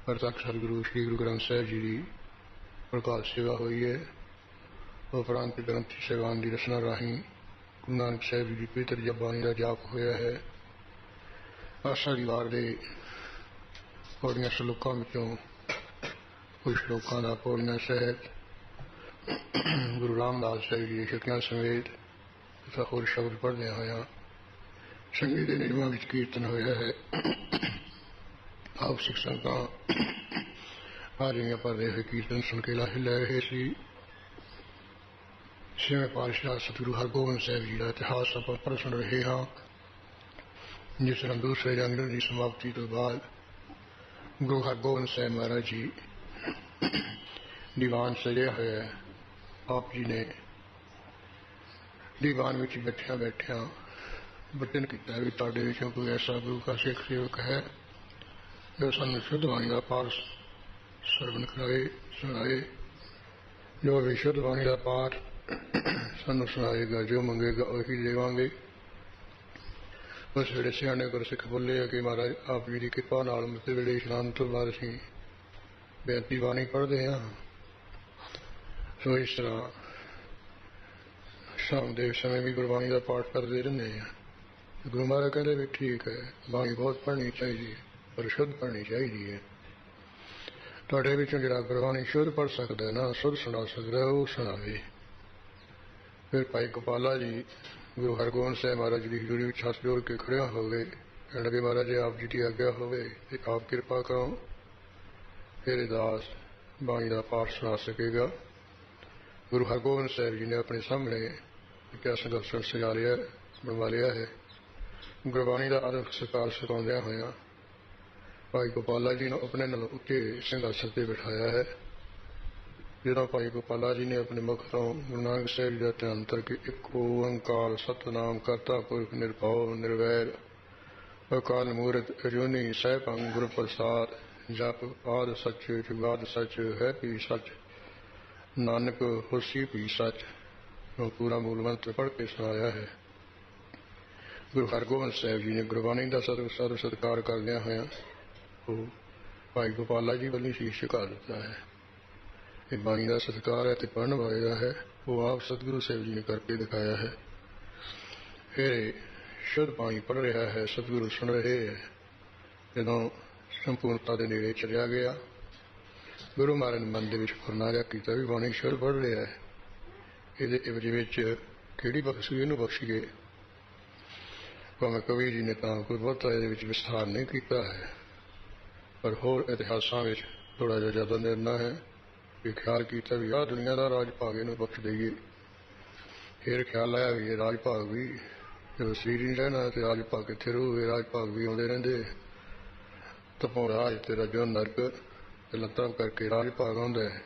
ਪ੍ਰਤੱਖ ਸਤਿਗੁਰੂ ਸ੍ਰੀ ਗੁਰੂ ਗ੍ਰੰਥ ਸਾਹਿਬ ਜੀ ਦੀ ਪ੍ਰਕਾਸ਼ ਸੇਵਾ ਹੋਈ ਹੈ। ਉਪਰੰਤ ਗ੍ਰੰਥੀ ਸਾਹਿਬਾਨ ਦੀ ਰਚਨਾ ਰਾਹੀਂ ਗੁਰੂ ਨਾਨਕ ਸਾਹਿਬ ਜੀ ਦੀ ਪਵਿੱਤਰ ਬਾਣੀ ਦਾ ਜਾਪ ਹੋਇਆ ਹੈ। ਆਸਾ ਦੀ ਵਾਰ ਦੇ ਪੌੜੀਆਂ ਸ਼ਲੋਕਾਂ ਵਿੱਚੋਂ ਕੁਝ ਸ਼ਲੋਕਾਂ ਦਾ ਪੌੜੀਆਂ ਸਾਹਿਬ ਗੁਰੂ ਰਾਮਦਾਸ ਸਾਹਿਬ ਜੀ ਦੇ ਸ਼ਕਲਾਂ ਸਮੇਤ ਤਥਾ ਹੋਰ ਸ਼ਬਦ ਪੜ੍ਹਦਿਆਂ ਹੋਇਆ ਸੰਗੀਤ ਦੇ ਨਿਯਮਾਂ ਵਿੱਚ ਕੀਰਤਨ ਹੋਇਆ ਹੈ। ਆਪ ਸਿੱਖ ਸੰਗਤਾਂ ਹਾਜ਼ਰੀਆਂ ਭਰ ਰਹੇ ਹੋਏ ਕੀਰਤਨ ਸੁਣ ਕੇ ਲਾਹੇ ਲੈ ਰਹੇ ਸੀ। ਛੇਵੇਂ ਪਾਤਸ਼ਾਹ ਸਤਿਗੁਰੂ ਹਰਗੋਬਿੰਦ ਸਾਹਿਬ ਜੀ ਦਾ ਇਤਿਹਾਸ ਆਪਾਂ ਪੜ੍ਹ ਸੁਣ ਰਹੇ ਹਾਂ, ਜਿਸ ਤਰ੍ਹਾਂ ਦੂਸਰੇ ਜੰਗ ਦੀ ਸਮਾਪਤੀ ਤੋਂ ਬਾਅਦ ਗੁਰੂ ਹਰਗੋਬਿੰਦ ਸਾਹਿਬ ਮਹਾਰਾਜ ਜੀ ਦੀਵਾਨ ਸਜਿਆ ਹੋਇਆ ਹੈ। ਆਪ ਜੀ ਨੇ ਦੀਵਾਨ ਵਿੱਚ ਬੈਠਿਆਂ ਬਚਨ ਕੀਤਾ ਵੀ ਤੁਹਾਡੇ ਵਿੱਚੋਂ ਕੋਈ ਐਸਾ ਗੁਰੂ ਕਾ ਸਿੱਖ ਸੇਵਕ ਹੈ ਜੋ ਸਾਨੂੰ ਸ਼ੁੱਧ ਬਾਣੀ ਦਾ ਪਾਠ ਸਰਵਣ ਕਰਾਏ ਸੁਣਾਏ, ਜੋ ਵੀ ਸ਼ੁੱਧ ਬਾਣੀ ਦਾ ਪਾਠ ਸਾਨੂੰ ਸੁਣਾਏਗਾ, ਜੋ ਮੰਗੇਗਾ ਉਹੀ ਦੇਵਾਂਗੇ। ਉਸ ਵੇਲੇ ਸਿਆਣੇ ਗੁਰਸਿੱਖ ਬੋਲੇ ਕਿ ਮਹਾਰਾਜ ਆਪ ਜੀ ਦੀ ਕਿਰਪਾ ਨਾਲ ਮਤੇ ਵੇਲੇ ਇਸ਼ਨਾਨ ਤੋਂ ਬਾਅਦ ਅਸੀਂ ਬੇਨਤੀ ਬਾਣੀ ਪੜ੍ਹਦੇ ਹਾਂ। ਸੋ ਇਸ ਤਰ੍ਹਾਂ ਸ਼ਾਮ ਦੇ ਸਮੇਂ ਵੀ ਗੁਰਬਾਣੀ ਦਾ ਪਾਠ ਕਰਦੇ ਰਹਿੰਦੇ ਹਾਂ। ਗੁਰੂ ਮਹਾਰਾਜ ਕਹਿੰਦੇ ਵੀ ਠੀਕ ਹੈ, ਬਾਣੀ ਬਹੁਤ ਪੜ੍ਹਨੀ ਚਾਹੀਦੀ ਹੈ, ਪਰ ਸ਼ੁੱਧ ਪੜ੍ਹਨੀ ਚਾਹੀਦੀ ਹੈ। ਤੁਹਾਡੇ ਵਿੱਚੋਂ ਜਿਹੜਾ ਗੁਰਬਾਣੀ ਸ਼ੁੱਧ ਪੜ੍ਹ ਸਕਦਾ ਹੈ ਨਾ, ਸ਼ੁੱਧ ਸੁਣਾ ਸਕਦਾ, ਉਹ ਸੁਣਾਵੇ। ਫਿਰ ਭਾਈ ਗੋਪਾਲਾ ਜੀ ਗੁਰੂ ਹਰਗੋਬਿੰਦ ਸਾਹਿਬ ਮਹਾਰਾਜ ਦੀ ਹਜ਼ੂਰੀ ਵਿੱਚ ਹੱਥ ਜੋੜ ਕੇ ਖੜਿਆ ਹੋ ਗਏ, ਕਹਿਣ ਲੱਗੇ ਮਹਾਰਾਜ ਜੀ ਆਪ ਜੀ ਦੀ ਆਗਿਆ ਹੋਵੇ ਤੇ ਆਪ ਕਿਰਪਾ ਕਰੋ, ਫਿਰ ਦਾਸ ਬਾਣੀ ਦਾ ਪਾਠ ਸੁਣਾ ਸਕੇਗਾ। ਗੁਰੂ ਹਰਗੋਬਿੰਦ ਸਾਹਿਬ ਜੀ ਨੇ ਆਪਣੇ ਸਾਹਮਣੇ ਇੱਕ ਸੰਗਠਨ ਸਜਾ ਲਿਆ, ਬਣਵਾ ਲਿਆ ਹੈ। ਗੁਰਬਾਣੀ ਦਾ ਅਦਬ ਸਤਿਕਾਰ ਸਿਖਾਉਂਦਿਆਂ ਹੋਇਆਂ ਭਾਈ ਗੋਪਾਲਾ ਜੀ ਨੂੰ ਆਪਣੇ ਨਾਲ ਉੱਚੇ ਸਿੰਘਾਸਣ ਤੇ ਬਿਠਾਇਆ ਹੈ। ਜਦੋਂ ਭਾਈ ਗੋਪਾਲਾ ਜੀ ਨੇ ਆਪਣੇ ਮੁਖ ਤੋਂ ਗੁਰੂ ਨਾਨਕ ਸਾਹਿਬ ਜੀ ਦਾ ਧਿਆਨ ਕਰਕੇ ਇੱਕ ਓੰਕਾਰ ਸਤਿਨਾਮ ਕਰਤਾ ਪੁਰਖ ਨਿਰਭਉ ਨਿਰਵੈਰ ਅਕਾਲ ਮੂਰਤ ਅਜੂਨੀ ਸੈਭੰ ਗੁਰ ਪ੍ਰਸਾਦ ਜਪ ਆਦਿ ਸੱਚ ਜੁਗਾਦ ਸੱਚ ਹੈ ਵੀ ਸੱਚ ਨਾਨਕ ਹੋਸੀ ਵੀ ਸੱਚ ਉਹ ਪੂਰਾ ਮੂਲ ਮੰਤਰ ਪੜ੍ਹ ਕੇ ਸੁਣਾਇਆ ਹੈ। ਗੁਰੂ ਹਰਗੋਬਿੰਦ ਸਾਹਿਬ ਜੀ ਨੇ ਗੁਰਬਾਣੀ ਦਾ ਸਰਵ ਸਤਿਕਾਰ ਕਰਦਿਆਂ ਹੋਇਆਂ ਉਹ ਭਾਈ ਗੋਪਾਲਾ ਜੀ ਵੱਲੋਂ ਸ਼ੀਸ਼ ਝੁਕਾ ਦਿੱਤਾ ਹੈ। ਇਹ ਬਾਣੀ ਦਾ ਸਤਿਕਾਰ ਹੈ ਤੇ ਪੜ੍ਹਨ ਵਾਲੇ ਦਾ ਹੈ, ਉਹ ਆਪ ਸਤਿਗੁਰੂ ਸਾਹਿਬ ਜੀ ਨੇ ਕਰਕੇ ਦਿਖਾਇਆ ਹੈ। ਫਿਰ ਸ਼ੁੱਧ ਬਾਣੀ ਪੜ੍ਹ ਰਿਹਾ ਹੈ, ਸਤਿਗੁਰੂ ਸੁਣ ਰਹੇ ਹੈ। ਜਦੋਂ ਸੰਪੂਰਨਤਾ ਦੇ ਨੇੜੇ ਚਲਿਆ ਗਿਆ, ਗੁਰੂ ਮਹਾਰਾਜ ਨੇ ਮਨ ਦੇ ਵਿੱਚ ਫਰਮਾਇਆ ਕੀਤਾ ਵੀ ਬਾਣੀ ਸ਼ੁੱਧ ਪੜ੍ਹ ਰਿਹਾ ਹੈ, ਇਹਦੇ ਇਵਜ ਵਿੱਚ ਕਿਹੜੀ ਬਖਸ਼ੀ ਇਹਨੂੰ ਬਖਸ਼ੀਏ। ਭਾਵੇਂ ਕਵੀ ਜੀ ਨੇ ਤਾਂ ਕੋਈ ਬਹੁਤਾ ਇਹਦੇ ਵਿੱਚ ਵਿਸਥਾਰ ਨਹੀਂ ਕੀਤਾ ਹੈ, ਪਰ ਹੋਰ ਇਤਿਹਾਸਾਂ ਵਿੱਚ ਥੋੜ੍ਹਾ ਜਿਹਾ ਜ਼ਿਆਦਾ ਨਿਰਣਾ ਹੈ ਵੀ ਖਿਆਲ ਕੀਤਾ ਵੀ ਆਹ ਦੁਨੀਆ ਦਾ ਰਾਜ ਭਾਗ ਇਹਨੂੰ ਬਖਸ਼ ਦੇਈਏ। ਫਿਰ ਖਿਆਲ ਆਇਆ ਵੀ ਇਹ ਰਾਜ ਭਾਗ ਵੀ ਜਦੋਂ ਸਰੀਰ ਨਹੀਂ ਰਹਿਣਾ ਤੇ ਰਾਜ ਭਾਗ ਕਿੱਥੇ ਰਹੂਗੇ, ਰਾਜ ਭਾਗ ਵੀ ਆਉਂਦੇ ਰਹਿੰਦੇ। ਤਪੋਂ ਰਾਜ ਤੇ ਰਜੋ ਨਰਕ ਤੇ ਲੱਤਾਂ ਕਰਕੇ ਰਾਜ ਭਾਗ ਆਉਂਦਾ ਹੈ।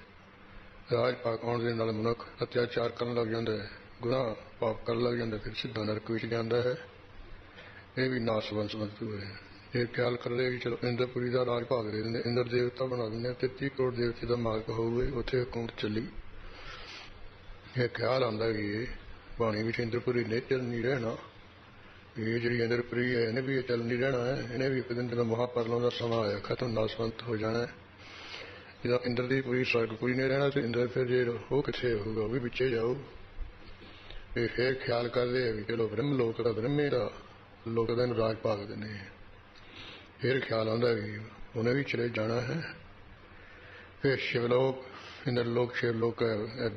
ਰਾਜ ਭਾਗ ਆਉਣ ਦੇ ਨਾਲ ਮਨੁੱਖ ਅਤਿਆਚਾਰ ਕਰਨ ਲੱਗ ਜਾਂਦਾ ਹੈ, ਗੁਨਾਹ ਪਾਪ ਕਰਨ ਲੱਗ ਜਾਂਦਾ, ਫਿਰ ਸਿੱਧਾ ਨਰਕ ਵਿੱਚ ਜਾਂਦਾ ਹੈ। ਇਹ ਵੀ ਨਾਸਵੰਤ ਵਸਤੂ ਹੈ। ਇਹ ਖਿਆਲ ਕਰਦੇ ਵੀ ਚਲੋ ਇੰਦਰਪੁਰੀ ਦਾ ਰਾਜ ਭਾਗ ਦੇ ਦਿੰਦੇ, ਇੰਦਰ ਦੇਵਤਾ ਬਣਾ ਦਿੰਦੇ, 33 ਕਰੋੜ ਦੇਵਤੇ ਦਾ ਮਾਲਕ ਹੋਊਗੇ, ਉੱਥੇ ਹਕੂਮਤ ਚੱਲੀ। ਇਹ ਖਿਆਲ ਆਉਂਦਾ ਵੀ ਇਹ ਬਾਣੀ ਵਿੱਚ ਇੰਦਰਪੁਰੀ ਨੇ ਚੱਲ ਨਹੀਂ ਰਹਿਣਾ, ਇਹ ਜਿਹੜੀ ਇੰਦਰਪੁਰੀ ਹੈ ਇਹਨੇ ਵੀ ਚੱਲ ਨਹੀਂ ਰਹਿਣਾ ਹੈ, ਇਹਨੇ ਵੀ ਇੱਕ ਦਿਨ ਜਦੋਂ ਮਹਾਪਰਲੋਂ ਦਾ ਸਮਾਂ ਆਇਆ ਖਤਮ ਨਾਸਵੰਤ ਹੋ ਜਾਣਾ ਹੈ। ਜਦੋਂ ਇੰਦਰ ਦੀ ਪੂਰੀ ਸਵਰਗਪੁਰੀ ਨੇ ਰਹਿਣਾ ਤੇ ਇੰਦਰ ਫਿਰ ਜੇ ਉਹ ਕਿੱਥੇ ਹੋਊਗਾ, ਉਹ ਵੀ ਪਿੱਛੇ ਜਾਊ। ਇਹ ਫਿਰ ਖਿਆਲ ਕਰਦੇ ਵੀ ਚਲੋ ਬ੍ਰਹਮ ਲੋਕ ਦਾ ਬ੍ਰਹਮੇ ਦਾ ਲੋਕ ਦਾ ਨੂੰ ਰਾਜ ਭਾਗ ਦਿੰਦੇ। ਫਿਰ ਖਿਆਲ ਆਉਂਦਾ ਵੀ ਉਹਨੇ ਵੀ ਚਲੇ ਜਾਣਾ ਹੈ। ਫਿਰ ਸ਼ਿਵਲੋਕ ਇੰਦਰਲੋਕ ਸ਼ਿਵਲੋਕ ਹੈ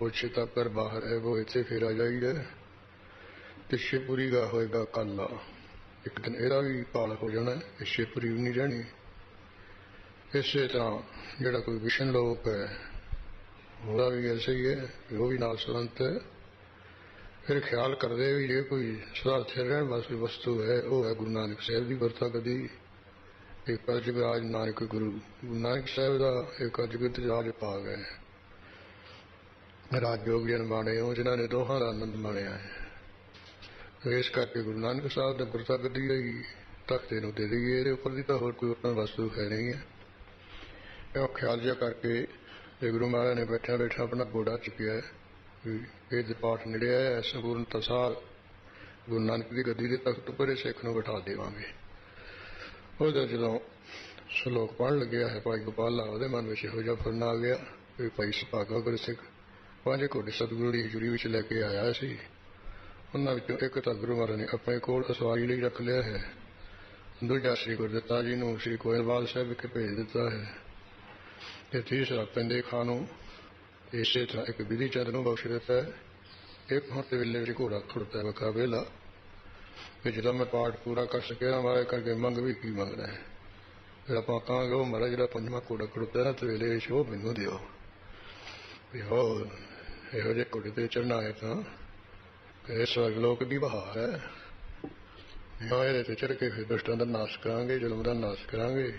ਉਹ ਚਿਤਾ ਪਰ ਬਾਹਰ ਹੈ, ਉਹ ਇੱਥੇ ਫਿਰ ਆ ਜਾਈਦਾ ਤੇ ਸ਼ਿਵਪੁਰੀ ਦਾ ਹੋਏਗਾ ਕੱਲਾ। ਇੱਕ ਦਿਨ ਇਹਦਾ ਵੀ ਪਾਲ ਹੋ ਜਾਣਾ, ਇਹ ਸ਼ਿਵਪੁਰੀ ਵੀ ਨਹੀਂ ਰਹਿਣੀ। ਇਸੇ ਤਰ੍ਹਾਂ ਜਿਹੜਾ ਕੋਈ ਵਿਸ਼ਨ ਲੋਕ ਹੈ ਉਹਦਾ ਵੀ ਐਸੇ ਹੀ ਹੈ, ਉਹ ਵੀ ਨਾਸਵੰਤ ਹੈ। ਫਿਰ ਖਿਆਲ ਕਰਦੇ ਵੀ ਜੇ ਕੋਈ ਸਦਾਰਥ ਰਹਿਣ ਵਾਸਤੇ ਵਸਤੂ ਹੈ ਉਹ ਹੈ ਗੁਰੂ ਨਾਨਕ ਸਾਹਿਬ ਦੀ ਵਰਤਾ ਕਦੀ ਇੱਕ ਕਲਯੁਗ ਰਾਜ ਨਾਨਕ ਗੁਰੂ ਨਾਨਕ ਸਾਹਿਬ ਦਾ ਇਹ ਕਲਯੁਗ ਰਾਜ ਭਾਗ ਹੈ। ਰਾਜਯੋਗ ਜਨ ਬਾਣੇ ਉਹ ਜਿਨ੍ਹਾਂ ਨੇ ਦੋਹਾਂ ਦਾ ਆਨੰਦ ਮਾਣਿਆ ਹੈ। ਇਸ ਕਰਕੇ ਗੁਰੂ ਨਾਨਕ ਸਾਹਿਬ ਨੇ ਵਰਤਾ ਕਦੀ ਲਈ ਤਖਤੇ ਨੂੰ ਦੇ ਦਈਏ, ਇਹਦੇ ਉੱਪਰ ਦੀ ਤਾਂ ਹੋਰ ਕੋਈ ਆਪਣਾ ਵਸਤੂ ਹੈ ਨਹੀਂ ਹੈ। ਇਹ ਖਿਆਲ ਜਿਹਾ ਕਰਕੇ ਤੇ ਗੁਰੂ ਮਹਾਰਾਜ ਨੇ ਬੈਠਿਆ ਬੈਠਾ ਆਪਣਾ ਘੋੜਾ ਚੁੱਕਿਆ ਇਹ ਪਾਠ ਨੇੜੇ ਆਇਆ, ਸੰਪੂਰਨਤਾ ਸਾਰ ਗੁਰੂ ਨਾਨਕ ਦੀ ਗੱਦੀ ਦੇ ਤਖਤ ਉੱਪਰ ਇਹ ਸਿੱਖ ਨੂੰ ਬਿਠਾ ਦੇਵਾਂਗੇ। ਉਹਦਾ ਜਦੋਂ ਸ਼ਲੋਕ ਪੜ੍ਹਨ ਲੱਗਿਆ ਹੈ ਭਾਈ ਗੋਪਾਲਾ, ਉਹਦੇ ਮਨ ਵਿੱਚ ਇਹੋ ਜਿਹਾ ਫੁਰਨ ਆ ਗਿਆ ਵੀ ਭਾਈ ਸੁਭਾਗਾ ਗੁਰਸਿੱਖ 5 ਘੋੜੇ ਸਤਿਗੁਰੂ ਦੀ ਹਜ਼ੂਰੀ ਵਿੱਚ ਲੈ ਕੇ ਆਇਆ ਸੀ। ਉਹਨਾਂ ਵਿੱਚੋਂ ਇੱਕ ਤਾਂ ਗੁਰੂ ਮਹਾਰਾਜ ਨੇ ਆਪਣੇ ਕੋਲ ਅਸਵਾਰੀ ਲਈ ਰੱਖ ਲਿਆ ਹੈ, ਦੂਜਾ ਸ੍ਰੀ ਗੁਰਦਿੱਤਾ ਜੀ ਨੂੰ ਸ੍ਰੀ ਗੋਇੰਦਵਾਲ ਸਾਹਿਬ ਵਿਖੇ ਭੇਜ ਦਿੱਤਾ ਹੈ, ਤੇ ਤੀਸਰਾ ਪੈਂਦੇ ਖਾਂ ਨੂੰ ਇਸੇ ਤਰ੍ਹਾਂ ਇੱਕ ਵਿਧੀ ਚੰਦ ਨੂੰ ਬਖਸ਼ ਦਿੱਤਾ ਹੈ। ਇੱਕ ਹੁਣ ਤੇ ਵੇਲੇ ਵਿੱਚ ਘੋੜਾ ਖੁੜਦਾ ਵਖਾ ਵੇਲਾ ਕਿ ਜਦੋਂ ਮੈਂ ਪਾਠ ਪੂਰਾ ਕਰ ਸਕਿਆ ਮਹਾਰਾਜ ਕਰਕੇ ਮੰਗ ਵੀ ਕੀ ਮੰਗਣਾ ਹੈ। ਫਿਰ ਆਪਾਂ ਕਹਾਂਗੇ ਉਹ ਮਹਾਰਾਜ ਜਿਹੜਾ 5ਵਾਂ ਘੋੜਾ ਖੁੜਦਾ ਨਾ ਤੇ ਵੇਲੇ ਵਿੱਚ ਉਹ ਮੈਨੂੰ ਦਿਓ ਵੀ ਹੋਰ ਇਹੋ ਜਿਹੇ ਘੋੜੇ ਤੇ ਚੜ੍ਹਨਾ ਹੈ ਤਾਂ ਇਹ ਸਵਰਗ ਲੋਕ ਦੀ ਬਹਾਰ ਹੈ। ਇਹਦੇ ਤੇ ਚੜ੍ਹ ਕੇ ਫਿਰ ਦੁਸ਼ਟਾਂ ਦਾ ਨਾਸ਼ ਕਰਾਂਗੇ, ਜ਼ੁਲਮ ਦਾ ਨਾਸ਼ ਕਰਾਂਗੇ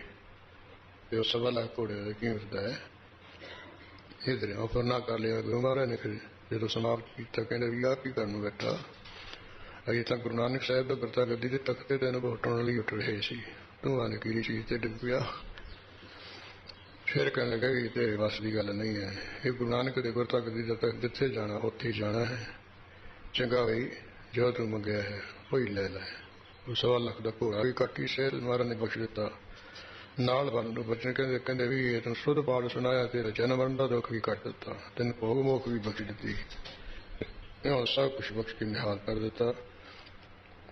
ਤੇ ਉਹ 1.25 ਲੱਖ ਘੋੜੇ ਦਾ ਕੀ ਹੁੰਦਾ ਹੈ। ਇਹ ਦਰਿਆ ਫਰਨਾ ਕਰ ਲਿਆ ਗੁਰੂ ਮਹਾਰਾਜ ਨੇ। ਫਿਰ ਜਦੋਂ ਸਮਾਪਤ ਕੀਤਾ ਕਹਿੰਦੇ ਵੀ ਆਹ ਕੀ ਕਰਨ ਨੂੰ ਬੈਠਾ, ਅਜੇ ਤਾਂ ਗੁਰੂ ਨਾਨਕ ਸਾਹਿਬ ਦਾ ਗੁਰਤਾ ਗੱਦੀ ਦੇ ਤਖਤੇ ਤੇ ਅਨੁਭਵ ਟੁੱਟਣ ਲਈ ਉੱਠ ਰਹੇ ਸੀ, ਤੂੰ ਆਨੇ ਕਿਹੜੀ ਚੀਜ਼ ਤੇ ਡਿੱਗ ਪਿਆ। ਫਿਰ ਕਹਿਣ ਲੱਗਾ ਵੀ ਤੇਰੇ ਵੱਸ ਦੀ ਗੱਲ ਨਹੀਂ ਹੈ, ਇਹ ਗੁਰੂ ਨਾਨਕ ਦੇ ਗੁਰਤਾ ਗੱਦੀ ਦਾ ਤਖਤ ਜਿੱਥੇ ਜਾਣਾ ਉੱਥੇ ਜਾਣਾ ਹੈ। ਚੰਗਾ ਬਈ ਜੋ ਤੂੰ ਮੰਗਿਆ ਹੈ ਉਹੀ ਲੈ ਲੈ। ਉਹ 1.25 ਲੱਖ ਦਾ ਘੋੜਾ ਵੀ ਕੱਟੀ ਸਹਿਲ ਮਹਾਰਾਜ ਨੇ ਬਖਸ਼ ਦਿੱਤਾ। ਨਾਲ ਬੰਨ ਨੂੰ ਬਚਨ ਕਹਿੰਦੇ ਵੀ ਇਹ ਤੈਨੂੰ ਸ਼ੁੱਧ ਪਾਠ ਸੁਣਾਇਆ, ਤੇਰਾ ਜਨਮ ਮਰਨ ਦਾ ਦੁੱਖ ਵੀ ਕੱਟ ਦਿੱਤਾ, ਤੈਨੂੰ ਭੋਗ ਮੋਖ ਵੀ ਬਖਸ਼ ਦਿੱਤੀ, ਇਹ ਸਭ ਕੁਛ ਬਖਸ਼ ਕੇ ਨਿਹਾਲ ਕਰ ਦਿੱਤਾ।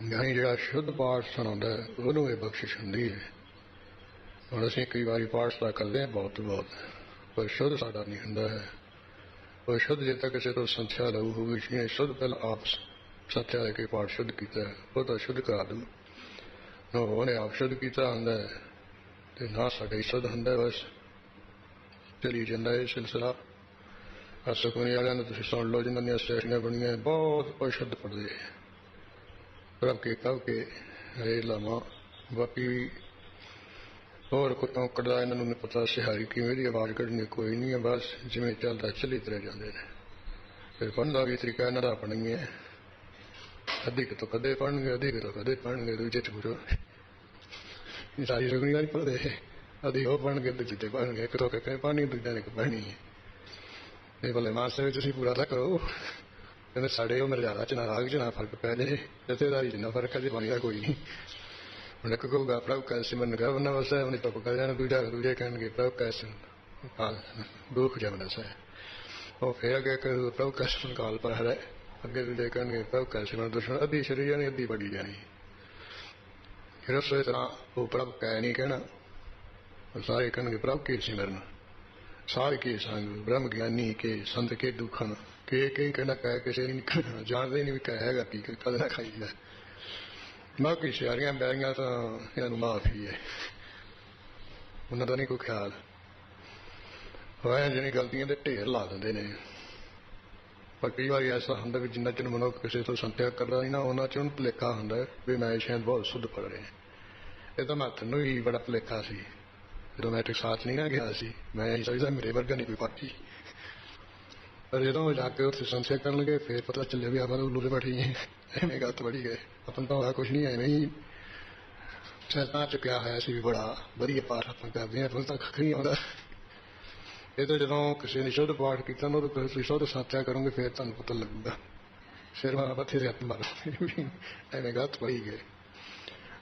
ਨਹੀਂ ਜਿਹੜਾ ਸ਼ੁੱਧ ਪਾਠ ਸੁਣਾਉਂਦਾ ਉਹਨੂੰ ਇਹ ਬਖਸ਼ਿਸ਼ ਹੁੰਦੀ ਹੈ। ਹੁਣ ਅਸੀਂ ਕਈ ਵਾਰੀ ਪਾਠ ਤਾਂ ਕਰਦੇ ਹਾਂ ਬਹੁਤ ਪਰ ਸ਼ੁੱਧ ਸਾਡਾ ਨਹੀਂ ਹੁੰਦਾ ਹੈ। ਉਹ ਸ਼ੁੱਧ ਜੇ ਤੱਕ ਕਿਸੇ ਤੋਂ ਸੰਥਿਆ ਲਊ ਹੋਵੇ, ਜਿਹਨੇ ਸ਼ੁੱਧ ਪਹਿਲਾਂ ਆਪ ਸੰਥਿਆ ਲੈ ਕੇ ਪਾਠ ਸ਼ੁੱਧ ਕੀਤਾ ਉਹ ਤਾਂ ਸ਼ੁੱਧ ਕਰਾ ਦੂ, ਉਹਨੇ ਆਪ ਸ਼ੁੱਧ ਕੀਤਾ ਹੁੰਦਾ ਹੈ ਤੇ ਨਾ ਸਾਡੇ ਸ਼ੁੱਧ ਹੁੰਦਾ। ਬਸ ਚਲੀ ਜਾਂਦਾ ਇਹ ਸਿਲਸਿਲਾ। ਸੁਖਮਨੀ ਵਾਲਿਆਂ ਨੂੰ ਤੁਸੀਂ ਸੁਣ ਲਓ, ਜਿਨ੍ਹਾਂ ਦੀਆਂ ਸਟੇਸ਼ਨਾਂ ਬਣੀਆਂ ਬਹੁਤ ਅਸ਼ੁੱਧ ਪੜ੍ਹਦੇ ਰੱਬ ਕੇ ਕਹ ਕੇ ਹਰੇ ਲਾਵਾਂ। ਬਾਕੀ ਹੋਰ ਕੋਈ ਔਂਕੜਾ ਇਹਨਾਂ ਨੂੰ ਨਹੀਂ ਪਤਾ, ਸਿਹਾਰੀ ਕਿਵੇਂ ਦੀ ਆਵਾਜ਼ ਕੱਢਣੀ ਕੋਈ ਨਹੀਂ ਹੈ, ਬਸ ਜਿਵੇਂ ਚੱਲਦਾ ਚੱਲੀ ਤੁਰੇ ਜਾਂਦੇ ਨੇ। ਫਿਰ ਪੜ੍ਹਨ ਦਾ ਵੀ ਤਰੀਕਾ ਇਹਨਾਂ ਦਾ ਆਪਣਾ ਹੀ ਹੈ, ਅੱਧੀ ਕਿਤੋਂ ਕਦੇ ਪੜ੍ਹਨਗੇ, ਅੱਧੀ ਕਿਤੋਂ ਕਦੇ ਪੜ੍ਹਨਗੇ, ਦੂਜੇ ਚ ਪੁੱਛੋ ਸਾਰੀ ਸੁਖਮਨੀ ਵਾਲੀ ਪੜ੍ਹਦੇ, ਅੱਧੀ ਉਹ ਪੜ੍ਹਨਗੇ, ਦੂਜੇ ਤੇ ਪੜ੍ਹਨਗੇ, ਇੱਕ ਤੋਂ ਕਿਤੇ ਪੜ੍ਹਨੀ ਦੂਜਿਆਂ ਨੇ ਪੜ੍ਹਨੀ ਹੈ। ਇਹ ਭਲੇ ਮਾਸਟਰ ਵਿੱਚ ਤੁਸੀਂ ਪੂਰਾ ਤਾਂ ਕਰੋ। ਕਹਿੰਦੇ ਸਾਡੇ ਉਹ ਮਰਜ਼ਾਦਾ ਚ ਨਾ ਰਾਗ ਚ ਨਾ ਫਰਕ ਪੈ ਜਾਏ, ਜਥੇਦਾਰੀ ਚ ਨਾ ਫਰਕ ਹੈ, ਜੇ ਬਣੇਗਾ ਕੋਈ ਨਹੀਂ। ਹੁਣ ਇੱਕ ਕਹੂਗਾ ਪ੍ਰਭ ਕੈ ਸਿਮਰਨ ਗਾ ਬੰਨਾ ਵਸੈ, ਉਹਨੇ ਚੁੱਪ ਕਰ ਜਾਣਾ, ਦੂਜੇ ਕਹਿਣਗੇ ਪ੍ਰਭ ਕੈ ਸਿਮਰਨ ਦੁੱਖ ਜਮਨ ਵਸੈ। ਉਹ ਫਿਰ ਅੱਗੇ ਕਹੂ ਪ੍ਰਭ ਕੈ ਸਿਮਰਨ ਕਾਲ ਪਰ ਹਰੈ, ਅੱਗੇ ਦੂਜੇ ਕਹਿਣਗੇ ਪ੍ਰਭ ਕੈ ਸਿਮਰਨ ਦੁਸ਼ਮਣ। ਅੱਧੀ ਛੜੀ ਜਾਣੀ, ਅੱਧੀ ਬੜੀ ਜਾਣੀ। ਫਿਰ ਉਸੇ ਤਰ੍ਹਾਂ ਉਹ ਪ੍ਰਭ ਕੈ ਨਹੀਂ ਕਹਿਣਾ, ਸਾਰੇ ਕਹਿਣਗੇ ਪ੍ਰਭ ਕੇ ਸਿਮਰਨ। ਸਾਰ ਕੇ ਸੰਗ ਬ੍ਰਹਮ ਗਿਆਨੀ ਕੇ ਸੰਤ ਕੇ ਦੁਖਨ ਕੇ ਕਈ ਕਹਿੰਦਾ ਕਹਿ ਕਿਸੇ ਨਹੀਂ ਨਿਕਲਣਾ, ਜਾਣਦੇ ਨਹੀਂ ਵੀ ਕਹਿ ਹੈਗਾ ਕੀ ਕਦੇ ਨਾ ਖਾਈਦਾ। ਬਾਕੀ ਸਿਆਰੀਆਂ ਬੈਰੀਆਂ ਤਾਂ ਇਹਨਾਂ ਨੂੰ ਮਾਫੀ ਹੈ, ਉਹਨਾਂ ਦਾ ਨਹੀਂ ਕੋਈ ਖਿਆਲ ਹੋਇਆ, ਜਿਹੜੀ ਗਲਤੀਆਂ ਦੇ ਢੇਰ ਲਾ ਦਿੰਦੇ ਨੇ। ਪਰ ਕਈ ਵਾਰੀ ਐਸਾ ਹੁੰਦਾ ਵੀ ਜਿੰਨਾ ਚਿਰ ਮਨੁੱਖ ਕਿਸੇ ਤੋਂ ਸੰਤਿਆ ਕਰਦਾ ਨਹੀਂ ਨਾ, ਉਹਨਾਂ ਚ ਉਹਨੂੰ ਭੁਲੇਖਾ ਹੁੰਦਾ ਵੀ ਮੈਂ ਸ਼ਾਇਦ ਬਹੁਤ ਸ਼ੁੱਧ ਪੜ ਰਿਹਾ। ਇਹ ਤਾਂ ਮੈਨੂੰ ਹੀ ਬੜਾ ਭੁਲੇਖਾ ਸੀ ਜਦੋਂ ਮੈਂ ਟਕਸਾਲ ਨਹੀਂ ਨਾ ਗਿਆ ਸੀ, ਮੈਂ ਇਹ ਸਮਝਦਾ ਮੇਰੇ ਵਰਗਾ ਨਹੀਂ ਕੋਈ ਪਾਠੀ। ਪਰ ਜਦੋਂ ਜਾ ਕੇ ਉੱਥੇ ਸੰਸਿਆ ਕਰਨਗੇ ਫਿਰ ਪਤਾ ਚੱਲਿਆ ਵੀ ਆਪਾਂ ਉੱਲੂ ਦੇ ਬੈਠੀ ਐਵੇਂ ਗਲਤ ਬੜੀ ਗਏ। ਆਪਾਂ ਤਾਂ ਹੋਇਆ ਕੁਛ ਨਹੀਂ, ਐਵੇਂ ਹੀ ਸੈਤਾਂ ਚੁੱਕਿਆ ਹੋਇਆ ਸੀ ਵੀ ਬੜਾ ਵਧੀਆ ਪਾਠ ਆਪਾਂ ਕਰਦੇ ਹਾਂ, ਫਿਰ ਤਾਂ ਕੱਖ ਨਹੀਂ ਆਉਂਦਾ। ਇਹ ਤਾਂ ਜਦੋਂ ਕਿਸੇ ਨੇ ਸ਼ੁੱਧ ਪਾਠ ਕੀਤਾ ਨਾ, ਤਾਂ ਤੁਸੀਂ ਸ਼ੁੱਧ ਸੰਥਿਆ ਕਰੋਗੇ ਫਿਰ ਤੁਹਾਨੂੰ ਪਤਾ ਲੱਗੂਗਾ। ਫਿਰ ਮੈਂ ਬਥੇਰੇ ਹੱਥ ਮਾਰ ਐਵੇਂ ਗਲਤ ਪੜੀ ਗਏ।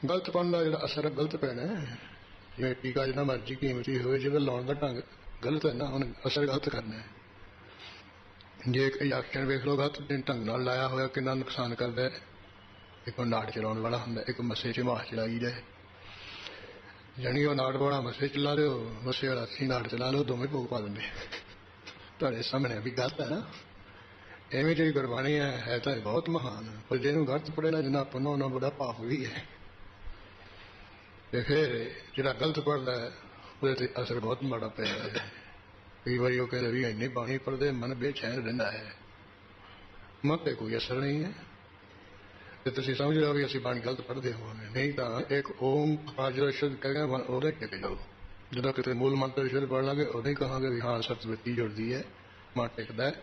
ਗਲਤ ਪੜ੍ਹਨ ਦਾ ਜਿਹੜਾ ਅਸਰ ਗਲਤ ਪੈਣਾ, ਜਿਵੇਂ ਟੀਕਾ ਜਿੰਨਾ ਮਰਜ਼ੀ ਕੀਮਤੀ ਹੋਵੇ, ਜਿਹਦਾ ਲਾਉਣ ਦਾ ਢੰਗ ਗਲਤ ਹੈ ਨਾ, ਉਹਨੇ ਅਸਰ ਗਲਤ ਕਰਨਾ ਹੈ। ਜੇ ਕੋਈ ਐਕਸ਼ਨ ਵੇਖ ਲਓ ਗਲਤ ਢੰਗ ਨਾਲ ਲਾਇਆ ਹੋਇਆ ਕਿੰਨਾ ਨੁਕਸਾਨ ਕਰਦਾ ਹੈ। ਇੱਕ ਨਾੜ ਚਲਾਉਣ ਵਾਲਾ ਹੁੰਦਾ, ਇੱਕ ਮੱਸੇ 'ਚ ਮਾਸ ਚਲਾਈ ਜਾਏ, ਜਾਣੀ ਉਹ ਨਾੜ ਵਾਲਾ ਮੱਸੇ ਚਲਾ ਦਿਓ, ਮੱਸੇ ਵਾਲਾ ਅਸੀਂ ਨਾੜ ਚਲਾ ਲਓ, ਦੋਵੇਂ ਭੋਗ ਪਾ ਦਿੰਦੇ ਤੁਹਾਡੇ ਸਾਹਮਣੇ ਵੀ ਗਲਤ ਹੈ ਨਾ। ਐਵੇਂ ਜਿਹੜੀ ਗੁਰਬਾਣੀ ਹੈ ਤਾਂ ਬਹੁਤ ਮਹਾਨ, ਪਰ ਜਿਹਨੂੰ ਗਲਤ ਪੜ੍ਹੇ ਨਾ ਜਿੰਨਾ ਆਪਾਂ ਨੂੰ ਉਹਨਾਂ ਬੜਾ ਪਾਪ ਵੀ ਹੈ। ਤੇ ਫਿਰ ਜਿਹੜਾ ਗਲਤ ਪੜ੍ਹਦਾ ਹੈ ਉਹਦੇ ਤੇ ਅਸਰ ਬਹੁਤ ਮਾੜਾ ਪੈਂਦਾ ਹੈ। ਕਈ ਵਾਰੀ ਉਹ ਕਹਿੰਦੇ ਵੀ ਇੰਨੀ ਬਾਣੀ ਪੜ੍ਹਦੇ ਮਨ ਬੇਚੈਨ ਰਹਿੰਦਾ ਹੈ, ਮਨ ਤੇ ਕੋਈ ਅਸਰ ਨਹੀਂ ਹੈ। ਤੇ ਤੁਸੀਂ ਸਮਝ ਲਓ ਵੀ ਅਸੀਂ ਬਾਣੀ ਗਲਤ ਪੜ੍ਹਦੇ ਹੋਵਾਂਗੇ। ਨਹੀਂ ਤਾਂ ਇੱਕ ਓਮਕਾਰ ਜਦੋਂ ਸ਼ੁੱਧ ਕਰਾਂਗੇ ਉਹਦੇ ਟਿਕ ਜਾਓ। ਜਦੋਂ ਕਿਤੇ ਮੂਲ ਮੰਤਰ ਸ਼ੁੱਧ ਪੜ੍ਹ ਲਾਂਗੇ ਉਦੋਂ ਹੀ ਕਹਾਂਗੇ ਵੀ ਹਾਂ ਸਤਿਵਤੀ ਜੁੜਦੀ ਹੈ, ਮਨ ਟਿਕਦਾ ਹੈ।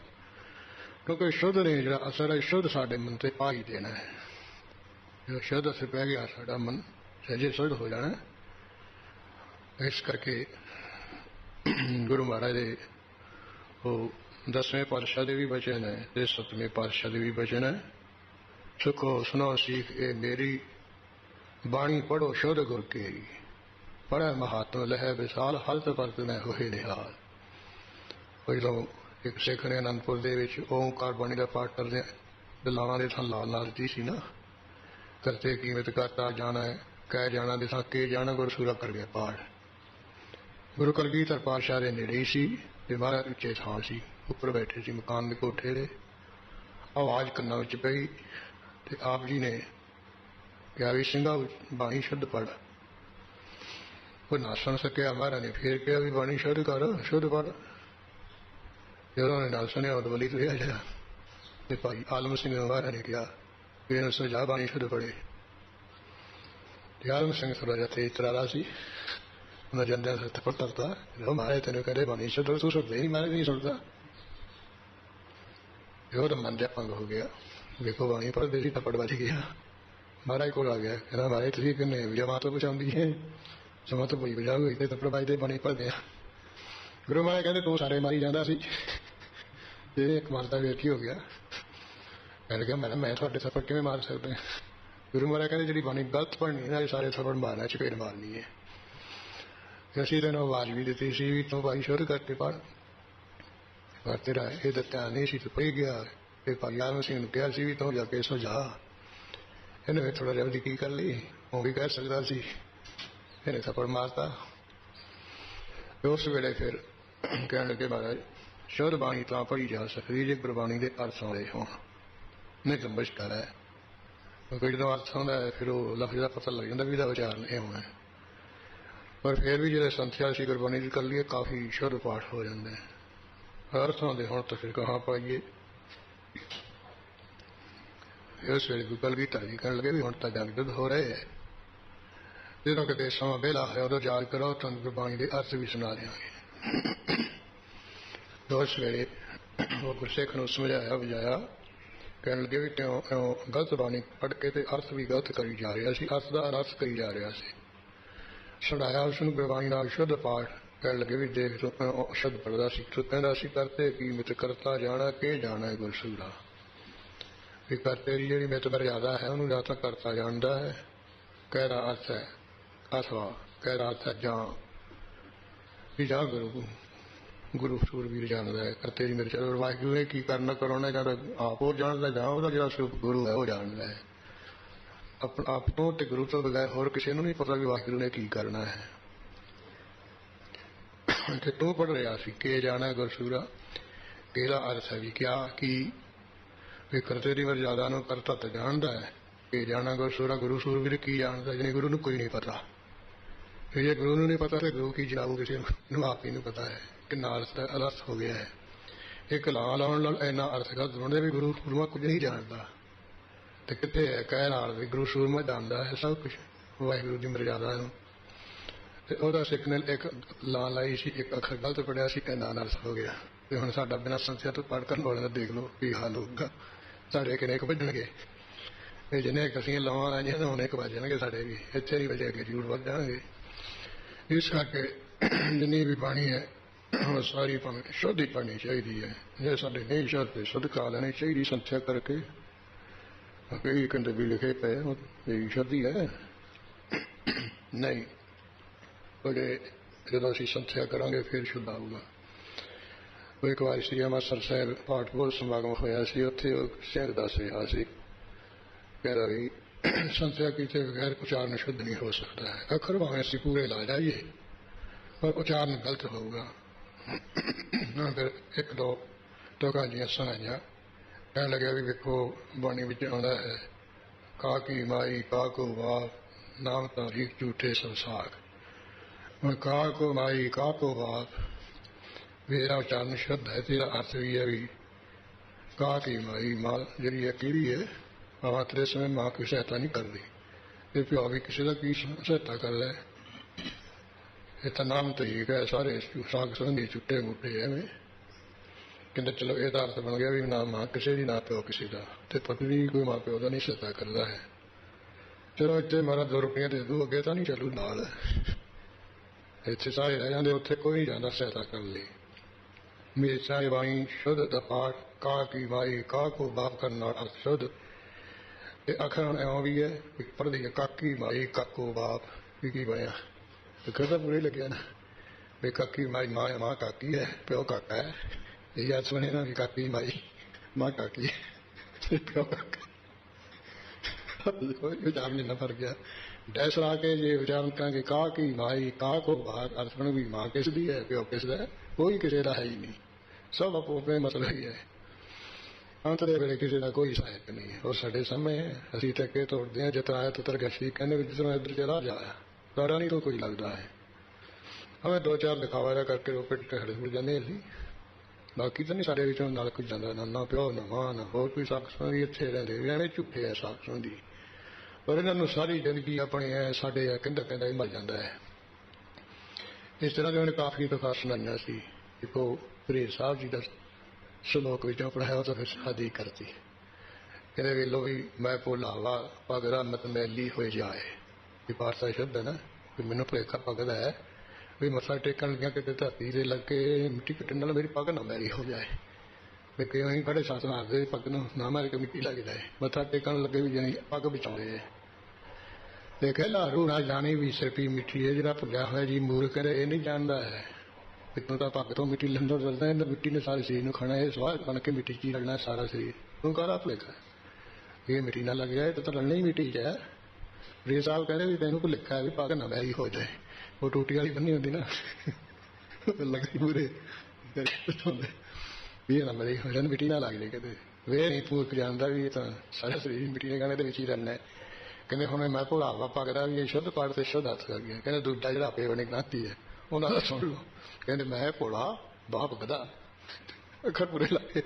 ਕਿਉਂਕਿ ਸ਼ੁੱਧ ਨੇ ਜਿਹੜਾ ਅਸਰ ਹੈ ਸ਼ੁੱਧ ਸਾਡੇ ਮਨ ਤੇ ਪਾ ਹੀ ਦੇਣਾ ਹੈ। ਜਦੋਂ ਸ਼ੁੱਧ ਅਸਰ ਪੈ ਗਿਆ ਸਾਡਾ ਮਨ ਸਹਿਜੇ ਸ਼ੁੱਧ ਹੋ ਜਾਣਾ। ਇਸ ਕਰਕੇ ਗੁਰੂ ਮਹਾਰਾਜ ਦੇ ਉਹ 10ਵੇਂ ਪਾਤਸ਼ਾਹ ਦੇ ਵੀ ਬਚਨ ਹੈ ਤੇ 7ਵੇਂ ਪਾਤਸ਼ਾਹ ਦੇ ਵੀ ਬਚਨ ਹੈ। ਸੁਖੋ ਸੁਣੋ ਸੀਖ ਇਹ ਮੇਰੀ, ਬਾਣੀ ਪੜ੍ਹੋ ਸ਼ੁੱਧ ਗੁਰ ਕੇਰੀ, ਪੜ੍ਹੈ ਮਹਾਤਮ ਲਹਿ ਵਿਸਾਲ, ਹਲਤ ਪਰਤ ਮੈਂ ਹੋਏ ਨਿਹਾਲ। ਉਹ ਜਦੋਂ ਇੱਕ ਸਿੱਖ ਨੇ ਅਨੰਦਪੁਰ ਦੇ ਵਿੱਚ ਓਂਕਾਰ ਬਾਣੀ ਦਾ ਪਾਠ ਕਰਦੇ ਦਲਾਵਾਂ ਦੇ ਥਾਂ ਲਾਲ ਲਾ ਦਿੱਤੀ ਸੀ ਨਾ, ਕਰਤੇ ਕੀਮਤ ਕਰਤਾ ਜਾਣਾ ਹੈ ਕਹਿ ਜਾਣਾ ਦੇ ਥਾਂ ਕੇ ਜਾਣਾ, ਗੁਰਸੂਰਾ ਕਰ ਗਿਆ ਪਾਠ। ਗੁਰੂ ਕਲਗੀਧਰ ਪਾਤਸ਼ਾਹ ਦੇ ਨੇੜੇ ਹੀ ਸੀ ਤੇ ਮਹਾਰਾਜ ਉੱਚੇ ਥਾਂ ਸੀ, ਉੱਪਰ ਬੈਠੇ ਸੀ ਮਕਾਨ ਦੇ ਕੋਠੇ ਦੇ। ਆਵਾਜ਼ ਕੰਨਾਂ ਵਿੱਚ ਪਈ ਤੇ ਆਪ ਜੀ ਨੇ ਕਿਹਾ ਵੀ ਸਿੰਘਾ ਬਾਣੀ ਸ਼ੁੱਧ ਪੜ੍ਹ। ਉਹ ਨਾ ਸੁਣ ਸਕਿਆ। ਮਹਾਰਾਜ ਨੇ ਫੇਰ ਕਿਹਾ ਵੀ ਬਾਣੀ ਸ਼ੁੱਧ ਕਰ, ਸ਼ੁੱਧ ਪੜ੍ਹ। ਜਦੋਂ ਉਹਨੇ ਨਾ ਸੁਣਿਆ ਉਦੋਂ ਬਲੀ ਤੁਰਿਆ ਜਾ ਤੇ ਭਾਈ ਆਲਮ ਸਿੰਘ ਨੂੰ ਮਹਾਰਾਜ ਨੇ ਕਿਹਾ ਵੀ ਇਹਨੂੰ ਸਮਝਾ ਬਾਣੀ ਸ਼ੁੱਧ ਪੜ੍ਹੇ। ਤੇ ਆਲਮ ਸਿੰਘ ਥੋੜ੍ਹਾ ਜਿਹਾ ਤੇਜ਼ ਤਰਾਰਾ ਸੀ, ਉਹਨਾਂ ਜਾਂਦਿਆਂ ਥੱਪੜ ਤਰਤਾ, ਮਹਾਰਾਜ ਤੈਨੂੰ ਕਹਦੇ ਬਾਣੀ ਸ਼ੁੱਧ, ਤੂੰ ਸੁਣਦਾ ਹੀ ਨਹੀਂ, ਮਹਾਰਾਜ ਨਹੀਂ ਸੁਣਦਾ। ਉਹਦਾ ਮਨ ਜਿਹਾ ਭੰਗ ਹੋ ਗਿਆ, ਵੇਖੋ ਬਾਣੀ ਪੜ੍ਹਦੇ ਸੀ ਥੱਪੜ ਵੱਜ ਗਿਆ। ਮਹਾਰਾਜ ਕੋਲ ਆ ਗਿਆ, ਕਹਿੰਦਾ ਮਹਾਰਾਜ ਤੁਸੀਂ ਕਿੰਨੇ ਜਮਾਤ ਤੋਂ ਪਹੁੰਚਾਉਂਦੀ ਹੈ, ਜਮਾਤ ਤੋਂ ਪਈ ਵਜਾਓ ਤੇ ਥੱਪੜ ਵੱਜਦੇ ਬਾਣੀ ਪੜ੍ਹਦੇ ਆ। ਗੁਰੂ ਮਹਾਰਾਜ ਕਹਿੰਦੇ ਤੂੰ ਸਾਰੇ ਮਾਰੀ ਜਾਂਦਾ ਸੀ। ਤੇ ਇੱਕ ਮਾਰਦਾ ਵੇਖ ਕੀ ਹੋ ਗਿਆ, ਕਹਿ ਗਿਆ ਮੈਂ ਤੁਹਾਡੇ ਥੱਪੜ ਕਿਵੇਂ ਮਾਰ ਸਕਦਾ। ਗੁਰੂ ਮਹਾਰਾਜ ਕਹਿੰਦੇ ਜਿਹੜੀ ਬਾਣੀ ਗਲਤ ਪੜ੍ਹਨੀ ਨਾ, ਸਾਰੇ ਥੱਪੜ ਮਾਰਨਾ, ਚਪੇੜ ਮਾਰਨੀ ਹੈ। ਅਸੀਂ ਤੈਨੂੰ ਆਵਾਜ਼ ਵੀ ਦਿੱਤੀ ਸੀ ਵੀ ਤੂੰ ਬਾਣੀ ਸ਼ੁੱਧ ਕਰਕੇ ਪੜ੍ਹ, ਪਰ ਤੇਰਾ ਇਹਦਾ ਧਿਆਨ ਨਹੀਂ ਸੀ, ਤੂੰ ਪਈ ਗਿਆ। ਤੇ ਭਾਈ ਆਲਮ ਸਿੰਘ ਨੂੰ ਕਿਹਾ ਸੀ ਵੀ ਤੂੰ ਜਾ ਕੇ ਸਮਝਾ। ਇਹਨੇ ਫਿਰ ਥੋੜ੍ਹਾ ਜਿਹਾ ਉਹਦੀ ਕੀ ਕਰ ਲਈ, ਉਹ ਵੀ ਕਹਿ ਸਕਦਾ ਸੀ, ਇਹਨੇ ਥੱਪੜ ਮਾਰਤਾ। ਉਸ ਵੇਲੇ ਫਿਰ ਕਹਿਣ ਲੱਗੇ ਮਹਾਰਾਜ ਸ਼ੁੱਧ ਬਾਣੀ ਤਾਂ ਪੜ੍ਹੀ ਜਾ ਸਕਦੀ ਜੇ ਗੁਰਬਾਣੀ ਦੇ ਅਰਥ ਆਉਂਦੇ ਹੋਣ, ਨਹੀਂ ਤਾਂ ਮੁਸ਼ਕਲ ਹੈ। ਕਿਉਂਕਿ ਜਦੋਂ ਅਰਥ ਆਉਂਦਾ ਹੈ ਫਿਰ ਉਹ ਲਫ਼ਜ਼ ਦਾ ਪਤਾ ਲੱਗ ਜਾਂਦਾ ਵੀ ਇਹਦਾ ਉਚਾਰਨ ਇਹ ਹੋਣਾ। ਪਰ ਫਿਰ ਵੀ ਜਿਹੜੇ ਸੰਥਿਆ ਸੀ ਗੁਰਬਾਣੀ ਦੀ ਕਰ ਲਈਏ ਕਾਫੀ ਸ਼ੁੱਧ ਪਾਠ ਹੋ ਜਾਂਦੇ ਅਰਥ ਆਉਂਦੇ ਹੁਣ ਤਾਂ ਫਿਰ ਕਹਾਂ ਪਾਈਏ। ਇਸ ਵੇਲੇ ਗੁਰੂ ਕਲਗੀਧਰ ਜੀ ਕਹਿਣ ਲੱਗੇ ਵੀ ਹੁਣ ਤਾਂ ਜੰਗ ਯੁੱਧ ਹੋ ਰਹੇ ਹੈ, ਜਦੋਂ ਕਿਤੇ ਸਮਾਂ ਵਿਹਲਾ ਹੋਇਆ ਉਦੋਂ ਯਾਦ ਕਰੋ, ਤੁਹਾਨੂੰ ਗੁਰਬਾਣੀ ਦੇ ਅਰਥ ਵੀ ਸੁਣਾ ਦਿਆਂਗੇ। ਉਸ ਵੇਲੇ ਉਹ ਗੁਰਸਿੱਖ ਨੂੰ ਸਮਝਾਇਆ ਬੁਝਾਇਆ, ਕਹਿਣ ਲੱਗੇ ਵੀ ਕਿਉਂ ਗਲਤ ਬਾਣੀ ਪੜ੍ਹ ਕੇ ਤੇ ਅਰਥ ਵੀ ਗਲਤ ਕਰੀ ਜਾ ਰਿਹਾ ਸੀ, ਅਰਥ ਦਾ ਅਨਰਥ ਕਰੀ ਜਾ ਰਿਹਾ ਸੀ। ਸੁਣਾਇਆ ਉਸਨੂੰ ਗੁਰਬਾਣੀ ਨਾਲ ਸ਼ੁੱਧ ਪਾਠ। ਕਹਿਣ ਲੱਗੇ ਵੀ ਦੇਖ ਤੂੰ ਸ਼ੁੱਧ ਪੜ੍ਹਦਾ ਸੀ, ਤੂੰ ਕਹਿੰਦਾ ਸੀ ਕਰਤੇ ਕੀ ਮਿਤ ਕਰਤਾ ਜਾਣਾ ਕਿ ਜਾਣਾ ਗੁਰਸੂਰਾ, ਵੀ ਕਰਤੇ ਦੀ ਜਿਹੜੀ ਮਿਤ ਮਰਿਆਦਾ ਹੈ ਉਹਨੂੰ ਜਾਂ ਤਾਂ ਕਰਤਾ ਜਾਣਦਾ ਹੈ, ਕਹਿਦਾ ਅਰਥ ਹੈ, ਅਥਵਾ ਕਹਿਦਾ ਅਰਥ ਹੈ ਜਾਂ ਵੀ ਜਾਂ ਗੁਰੂ ਸੂਰਬੀਰ ਜਾਣਦਾ ਹੈ। ਕਰਤੇ ਦੀ ਮਿਰਚ ਵਾਹਿਗੁਰੂ ਨੇ ਕੀ ਕਰਨਾ ਕਰਾਉਣਾ, ਜਾਂ ਆਪ ਉਹ ਜਾਣਦਾ ਜਾਂ ਉਹਦਾ ਜਿਹੜਾ ਸਰੂਪ ਗੁਰੂ ਹੈ ਉਹ ਜਾਣਦਾ ਹੈ। ਆਪਣਾ ਆਪ ਤੋਂ ਤੇ ਗੁਰੂ ਤੋਂ ਬਗੈਰ ਹੋਰ ਕਿਸੇ ਨੂੰ ਨਹੀਂ ਪਤਾ ਵੀ ਵਾਹਿਗੁਰੂ ਨੇ ਕੀ ਕਰਨਾ ਹੈ। ਤੇ ਤੂੰ ਪੜ੍ਹ ਰਿਹਾ ਸੀ ਕਿ ਜਾਣਾ ਗੁਰਸੂਰਾ, ਇਹਦਾ ਅਰਥ ਹੈ ਵੀ ਕਿਆ ਕੀ ਵੀ ਕਰਤੇ ਦੀ ਮਰਜ਼ਾਦਾ ਨੂੰ ਕਰਤਾ ਤਾਂ ਜਾਣਦਾ ਹੈ, ਕਿ ਜਾਣਾ ਗੁਰਸੂਰਾ ਗੁਰੂ ਸੂਰਬੀਰ ਕੀ ਜਾਣਦਾ, ਜਿਹਨੇ ਗੁਰੂ ਨੂੰ ਕੋਈ ਨਹੀਂ ਪਤਾ। ਫਿਰ ਜੇ ਗੁਰੂ ਨੂੰ ਨਹੀਂ ਪਤਾ ਤੇ ਗੁਰੂ ਕੀ ਜਾਣੂ, ਕਿਸੇ ਨੂੰ ਆਪ ਹੀ ਨੂੰ ਪਤਾ ਹੈ ਕਿੰਨਾ ਅਰਥ ਹੋ ਗਿਆ ਹੈ। ਇੱਕ ਲਾਂ ਲਾਉਣ ਨਾਲ ਇੰਨਾ ਅਰਥ ਗਲਤ ਬਣਦੇ ਵੀ ਗੁਰੂ ਸੂਰਮਾ ਕੁਝ ਨਹੀਂ ਜਾਣਦਾ, ਤੇ ਕਿਤੇ ਹੈ ਕਹਿ ਨਾਲ ਵੀ ਗੁਰੂ ਸੂਰਮਾ ਜਾਣਦਾ ਹੈ ਸਭ ਕੁਛ ਵਾਹਿਗੁਰੂ ਦੀ ਮਰਜ਼ਾਦਾ ਨੂੰ। ਤੇ ਉਹਦਾ ਸਿੱਖ ਨੇ ਇੱਕ ਲਾਂ ਲਾਈ ਸੀ, ਇੱਕ ਅੱਖਰ ਗਲਤ ਪੜਿਆ ਸੀ, ਇੰਨਾ ਅਨਰਥ ਹੋ ਗਿਆ। ਤੇ ਹੁਣ ਸਾਡਾ ਬਿਨਾਂ ਸੰਥਿਆ ਤੋਂ ਪੜ੍ਹ ਕਰਨ ਵਾਲੇ ਦਾ ਦੇਖ ਲਓ ਕੀ ਹਾਲ ਹੋਊਗਾ, ਸਾਡੇ ਕਿੰਨੇ ਕੁ ਵੱਜਣਗੇ। ਇਹ ਜਿੰਨੇ ਅਸੀਂ ਲਾਵਾਂ ਲਾਈਆਂ ਤਾਂ ਹੁਣ ਇੱਕ ਵੱਜਣਗੇ ਸਾਡੇ ਵੀ, ਇੱਥੇ ਨਹੀਂ ਵਜੇ ਅੱਗੇ ਜ਼ਰੂਰ ਵੱਧ ਜਾਣਗੇ। ਇਸ ਕਰਕੇ ਜਿੰਨੀ ਵੀ ਬਾਣੀ ਹੈ ਉਹ ਸਾਰੀ ਭਾਵੇਂ ਸ਼ੁੱਧ ਹੀ ਪੜ੍ਹਨੀ ਚਾਹੀਦੀ ਹੈ। ਜੇ ਸਾਡੇ ਨਹੀਂ ਸ਼ੁੱਧ ਤੇ ਸ਼ੁੱਧ ਕਰਾ ਲੈਣੀ ਚਾਹੀਦੀ ਸੰਥਿਆ ਕਰਕੇ। ਕਈ ਕਹਿੰਦੇ ਵੀ ਲਿਖੇ ਪਏ ਇਹ ਸ਼ੁੱਧ ਹੀ ਹੈ, ਨਹੀਂ ਉਹਦੇ ਜਦੋਂ ਅਸੀਂ ਸੰਥਿਆ ਕਰਾਂਗੇ ਫਿਰ ਸ਼ੁੱਧ ਆਊਗਾ। ਉਹ ਇੱਕ ਵਾਰ ਸ੍ਰੀ ਅੰਮ੍ਰਿਤਸਰ ਸਾਹਿਬ ਪਾਠ ਬੋਧ ਸਮਾਗਮ ਹੋਇਆ ਸੀ, ਉੱਥੇ ਉਹ ਸਿੰਘ ਦੱਸ ਰਿਹਾ ਸੀ, ਕਹਿੰਦਾ ਵੀ ਸੰਥਿਆ ਕੀਤੇ ਬਗੈਰ ਉਚਾਰਨ ਸ਼ੁੱਧ ਨਹੀਂ ਹੋ ਸਕਦਾ ਹੈ। ਅੱਖਰ ਭਾਵੇਂ ਅਸੀਂ ਪੂਰੇ ਲਾ ਜਾਈਏ ਪਰ ਉਚਾਰਨ ਗਲਤ ਹੋਊਗਾ। ਫਿਰ ਇੱਕ ਦੋ ਟੋਕਾਂ ਜੀਆਂ ਸੁਣਾਈਆਂ, ਕਹਿਣ ਲੱਗਿਆ ਵੀ ਵੇਖੋ ਬਾਣੀ ਵਿੱਚ ਆਉਂਦਾ ਹੈ ਕਾ ਕੀ ਮਾਈ ਕਾ ਕੋ ਬਾਪ ਨਾਮ ਤਾਂ ਰੀਕ ਝੂਠੇ ਸੰਸਾਰ, ਕਾ ਕੋ ਮਾਈ ਕਾ ਕੋ ਬਾਪ ਮੇਰਾ ਉਚਾਰਨ ਸ਼ੁੱਧ ਹੈ। ਤੇਰਾ ਅਰਥ ਵੀ ਹੈ ਵੀ ਕਾ ਕੀ ਮਾਈ ਮਾਂ ਜਿਹੜੀ ਹੈ ਕਿਹੜੀ ਹੈ, ਮਾਂ ਤੇਰੇ ਸਮੇਂ ਮਾਂ ਕੋਈ ਸਹਾਇਤਾ ਨਹੀਂ ਕਰਦੀ, ਤੇ ਪਿਓ ਵੀ ਕਿਸੇ ਦਾ ਕੀ ਸਹਾਇਤਾ ਕਰ ਲੈ। ਇਹ ਤਾਂ ਨਾਮ ਠੀਕ ਹੈ, ਸਾਰੇ ਸਾਗ ਸੰਬੰਧੀ ਛੁੱਟੇ ਮੂਟੇ ਐਵੇਂ ਕਹਿੰਦੇ। ਚਲੋ ਇਹਦਾ ਅਰਥ ਬਣ ਗਿਆ ਵੀ ਨਾ ਮਾਂ ਕਿਸੇ ਦੀ ਨਾ ਪਿਓ ਕਿਸੇ ਦਾ, ਤੇ ਪਤਨੀ ਕੋਈ ਮਾਂ ਪਿਓ ਦਾ ਨਹੀਂ ਸਹਾਇਤਾ ਕਰਦਾ ਹੈ। ਚਲੋ ਇੱਥੇ ਮਾਰਾ 2 ਰੁਪਈਆ ਦੇ ਦੂ, ਅੱਗੇ ਤਾਂ ਨਹੀਂ ਚੱਲੂ ਨਾਲ, ਇੱਥੇ ਸਾਰੇ ਰਹਿ ਜਾਂਦੇ, ਉੱਥੇ ਕੋਈ ਨਹੀਂ ਜਾਂਦਾ ਸਹਾਇਤਾ ਕਰਨ ਲਈ। ਮੇਰੇ ਸਾਰੇ ਬਾਣੀ ਸ਼ੁੱਧ ਦਾ ਪਾਠ ਕਾ ਕੀ ਮਾਈ ਕਾ ਕੋ ਬਾਪ ਕਰਨ ਨਾਲ ਅਰਥ ਸ਼ੁੱਧ। ਤੇ ਅੱਖਰ ਐਵੇਂ ਵੀ ਹੈ ਪੜ੍ਹਦੀ ਹੈ ਕਾਕੀ ਮਾਈ ਕਾਕੋ ਬਾਪ, ਕੀ ਬਣਿਆ ਅੱਖਰ ਤਾਂ ਪੂਰੇ ਲੱਗਿਆ ਨਾ ਵੀ ਕਾਕੀ ਮਾਈ ਮਾਂ ਕਾਕੀ ਹੈ, ਪਿਓ ਕਾਕਾ ਹੈ, ਇਹ ਯਾਦ ਸੁਣੇ ਨਾ ਕਿ ਕਾਕੀ ਮਾਈ ਮਾਂ ਕਾਕੀ ਪਿਓ ਕਾਕਾ विचार नहीं फर गया डैसरा के जे विचार करेंगे का की माई का को बाहर अर्थ भी मां किस दी है प्यो किस है कोई किसी का है ही नहीं सब अपो अपने मतलब ही है अंत दे वेले किसी का कोई सहायक नहीं है और साडे सामने है असीं टके तोड़ते हैं जितना आया तो गशी कहने जितना इधर चला जाया सारा नहीं तो कोई लगता है हमें दो चार दिखावा करके रोपे खड़े हो जाने बाकी तो नहीं सारे विचों नाल कोई जांदा ना प्यो ना मां ना होर कोई साख संगी इत्थे रहिंदे एवें झूठे है साख संगी पर इन्हों सारी जिंदगी अपनी है साढ़े कहता कहता ही मर जाता है इस तरह के उन्हें काफी तो खास सुनाइया सी देखो परहेज साहब जी का श्लोक विचों पढ़ाया तो फिर शादी करती कहते वेलो भी मैं भोला वा पग रमत मैली हो जाए ये पारसा शब्द है ना भी मैनू भुलेखा पगदा है भी मत्था टेकन लग्या कि धरती से लग के मिट्टी कट्टन नाल मेरी पग ना मैली हो जाए भी कई अं बड़े सस मारते पग ना मार के मिट्टी लग जाए मत्था टेकन लगे भी जानी पग बचाते है देखे लारू ना जानी भी सिरपी मिट्टी है जरा भुलिया हुआ जी मूर्ख है ये नहीं जानता है इतों तो पग तो मिट्टी लंदो चलता है मिट्टी ने सारे शरीर खाना है स्वाद बन के मिट्टी ची लगना सारा शरीर तू काला भुलेखा ये मिट्टी ना लग जाए तो लड़ना ही मिट्टी है रे साहब कहते भी तेन भुलेखा है भी पग ना मैली हो जाए वो टूटी वाली बनी होती ना लगती पूरे भी ना मैली हो जाए मिट्टी ना लग जाए कहते वे नहीं मूर्ख जानता भी तो सारा शरीर मिट्टी ने कहने ही रहना है कहते हम मैं भोला वा पगदा भी शुद्ध पाठ से शुद्ध हथ कर गया कहते दूजा जो आपे बने गनाती है उन्होंने सुन लो कहते मैं भोला बा पगदा अखर पूरे लाए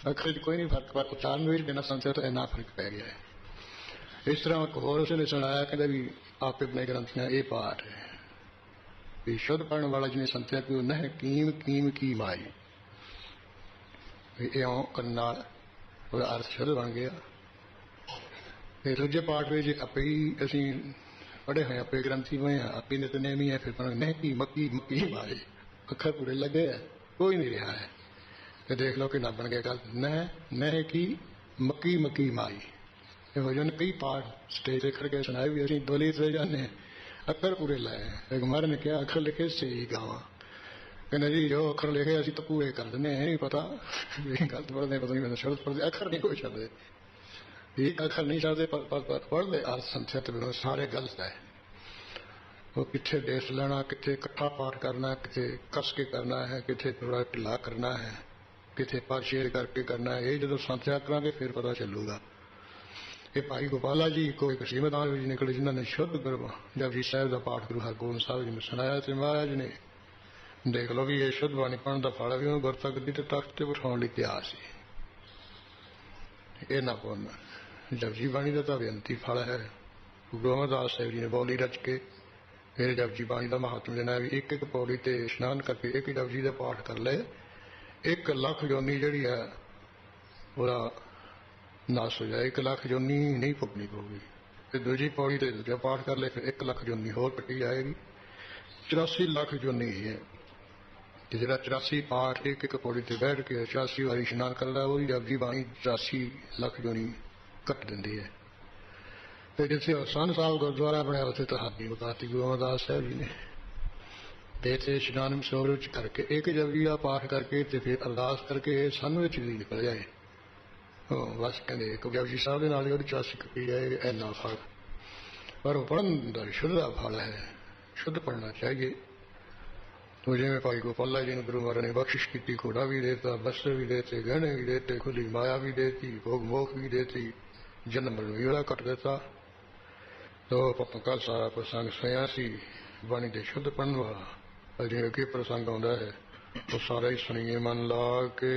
अखर कोई नहीं फर्क पर उच्चारण में बिना संशय तो इन्ना फर्क पै गया है इस तरह एक होर उसने सुनाया कहते भी आपे अपने ग्रंथियां ये पाठ है भी शुद्ध पढ़ने वाला जिन्हें संत्या की उन्हें कीम कीम की माई इं करना अर्थ शुद्ध बन गया फिर दूजे पाठ में आपे ही असी पढ़े हुए आपे ग्रंथी हुए हैं आपे नितनेमी है फिर नहीं की मक्की मक्की माए अखर पूरे लगे है कोई नहीं रहा है तो देख लो कि ना बन गया गल न की मक्की मक्की माई हो जाने कई पाठ स्टेज से खड़ के सुनाए भी असी दलित रह जाने अखर पूरे लाए एक महाराज ने कहा अखर लिखे सही गावा कहना जी जो अखर लिखे असं तो पूरे कर दें नहीं पता गलत पढ़ते पता नहीं शब्द पढ़ते अखर नहीं कोई छड़ते एक अखर नहीं छड़ते पढ़ते अर्थ संख्या तो सारे गलत है वो कितने देश लेना कितने इकट्ठा पाठ करना कितने कस के करना है कितने थोड़ा ढिला करना है कितने पाठ शेर करके करना है ये जो संख्या करा फिर पता चलूगा ये भाई गोपाला जी को एक सीमदान जी निकले जिन्होंने शुद्ध गुरु जपजी साहब का पाठ गुरु हरगोबिंद साहब जी ने सुनाया तो महाराज ने देख लो भी ये शुद्ध बाणी पढ़ने का फल भी उन्होंने गुरतगद्दी के तख्त से बिठाने लिए तैयार से ये ना बोलना जपजी बाणी का तो बेनती फल है गुरु अमरदास साहब जी ने बौली रच के फिर जपजी बाणी का महात्म देना भी एक एक पौड़ी से स्नान करके एक जपजी का पाठ कर ले 1 लाख जोनी जी है पूरा नाश हो जाए 1 लाख जोनी नहीं भुगनी पड़ेगी फिर दूजी पौड़ी से दूजा पाठ कर ले फिर 1 लाख जोनी होर कटी जाएगी 84 लाख जोनी है जो 84 पाठ एक एक पौड़ी से बैठ के 84 वारी स्नान कर रहा है वही जपजी बाणी 84 लाख जोनी कट देंदी है फिर जिसे सन साहब गुरुद्वारा बनाया उसे तो हाथी बताती गुरु अमरदास साहब जी ने देते स्नान सरोवर करके एक जपजी का पाठ करके तो फिर अरदास करके सन में भी निकल जाए बस कहते एक जपजी साहब के नाल 84 कटी जाए इन्ना फल पर पढ़न का शुद्ध फल है शुद्ध पढ़ना चाहिए तो जिम्मे भाई गोपाला जी ने गुरु महाराज ने बख्शिश की घोड़ा भी देता वस्त्र भी देते गहने भी देते खुली माया भी देती भोग मोख भी देती जन्म भी कट देता तो कल सारा प्रसंग सुया सी बाणी दे शुद्ध पढ़न वाला जिम्मे कि प्रसंग आता है वो सारा ही सुनिए मन ला के।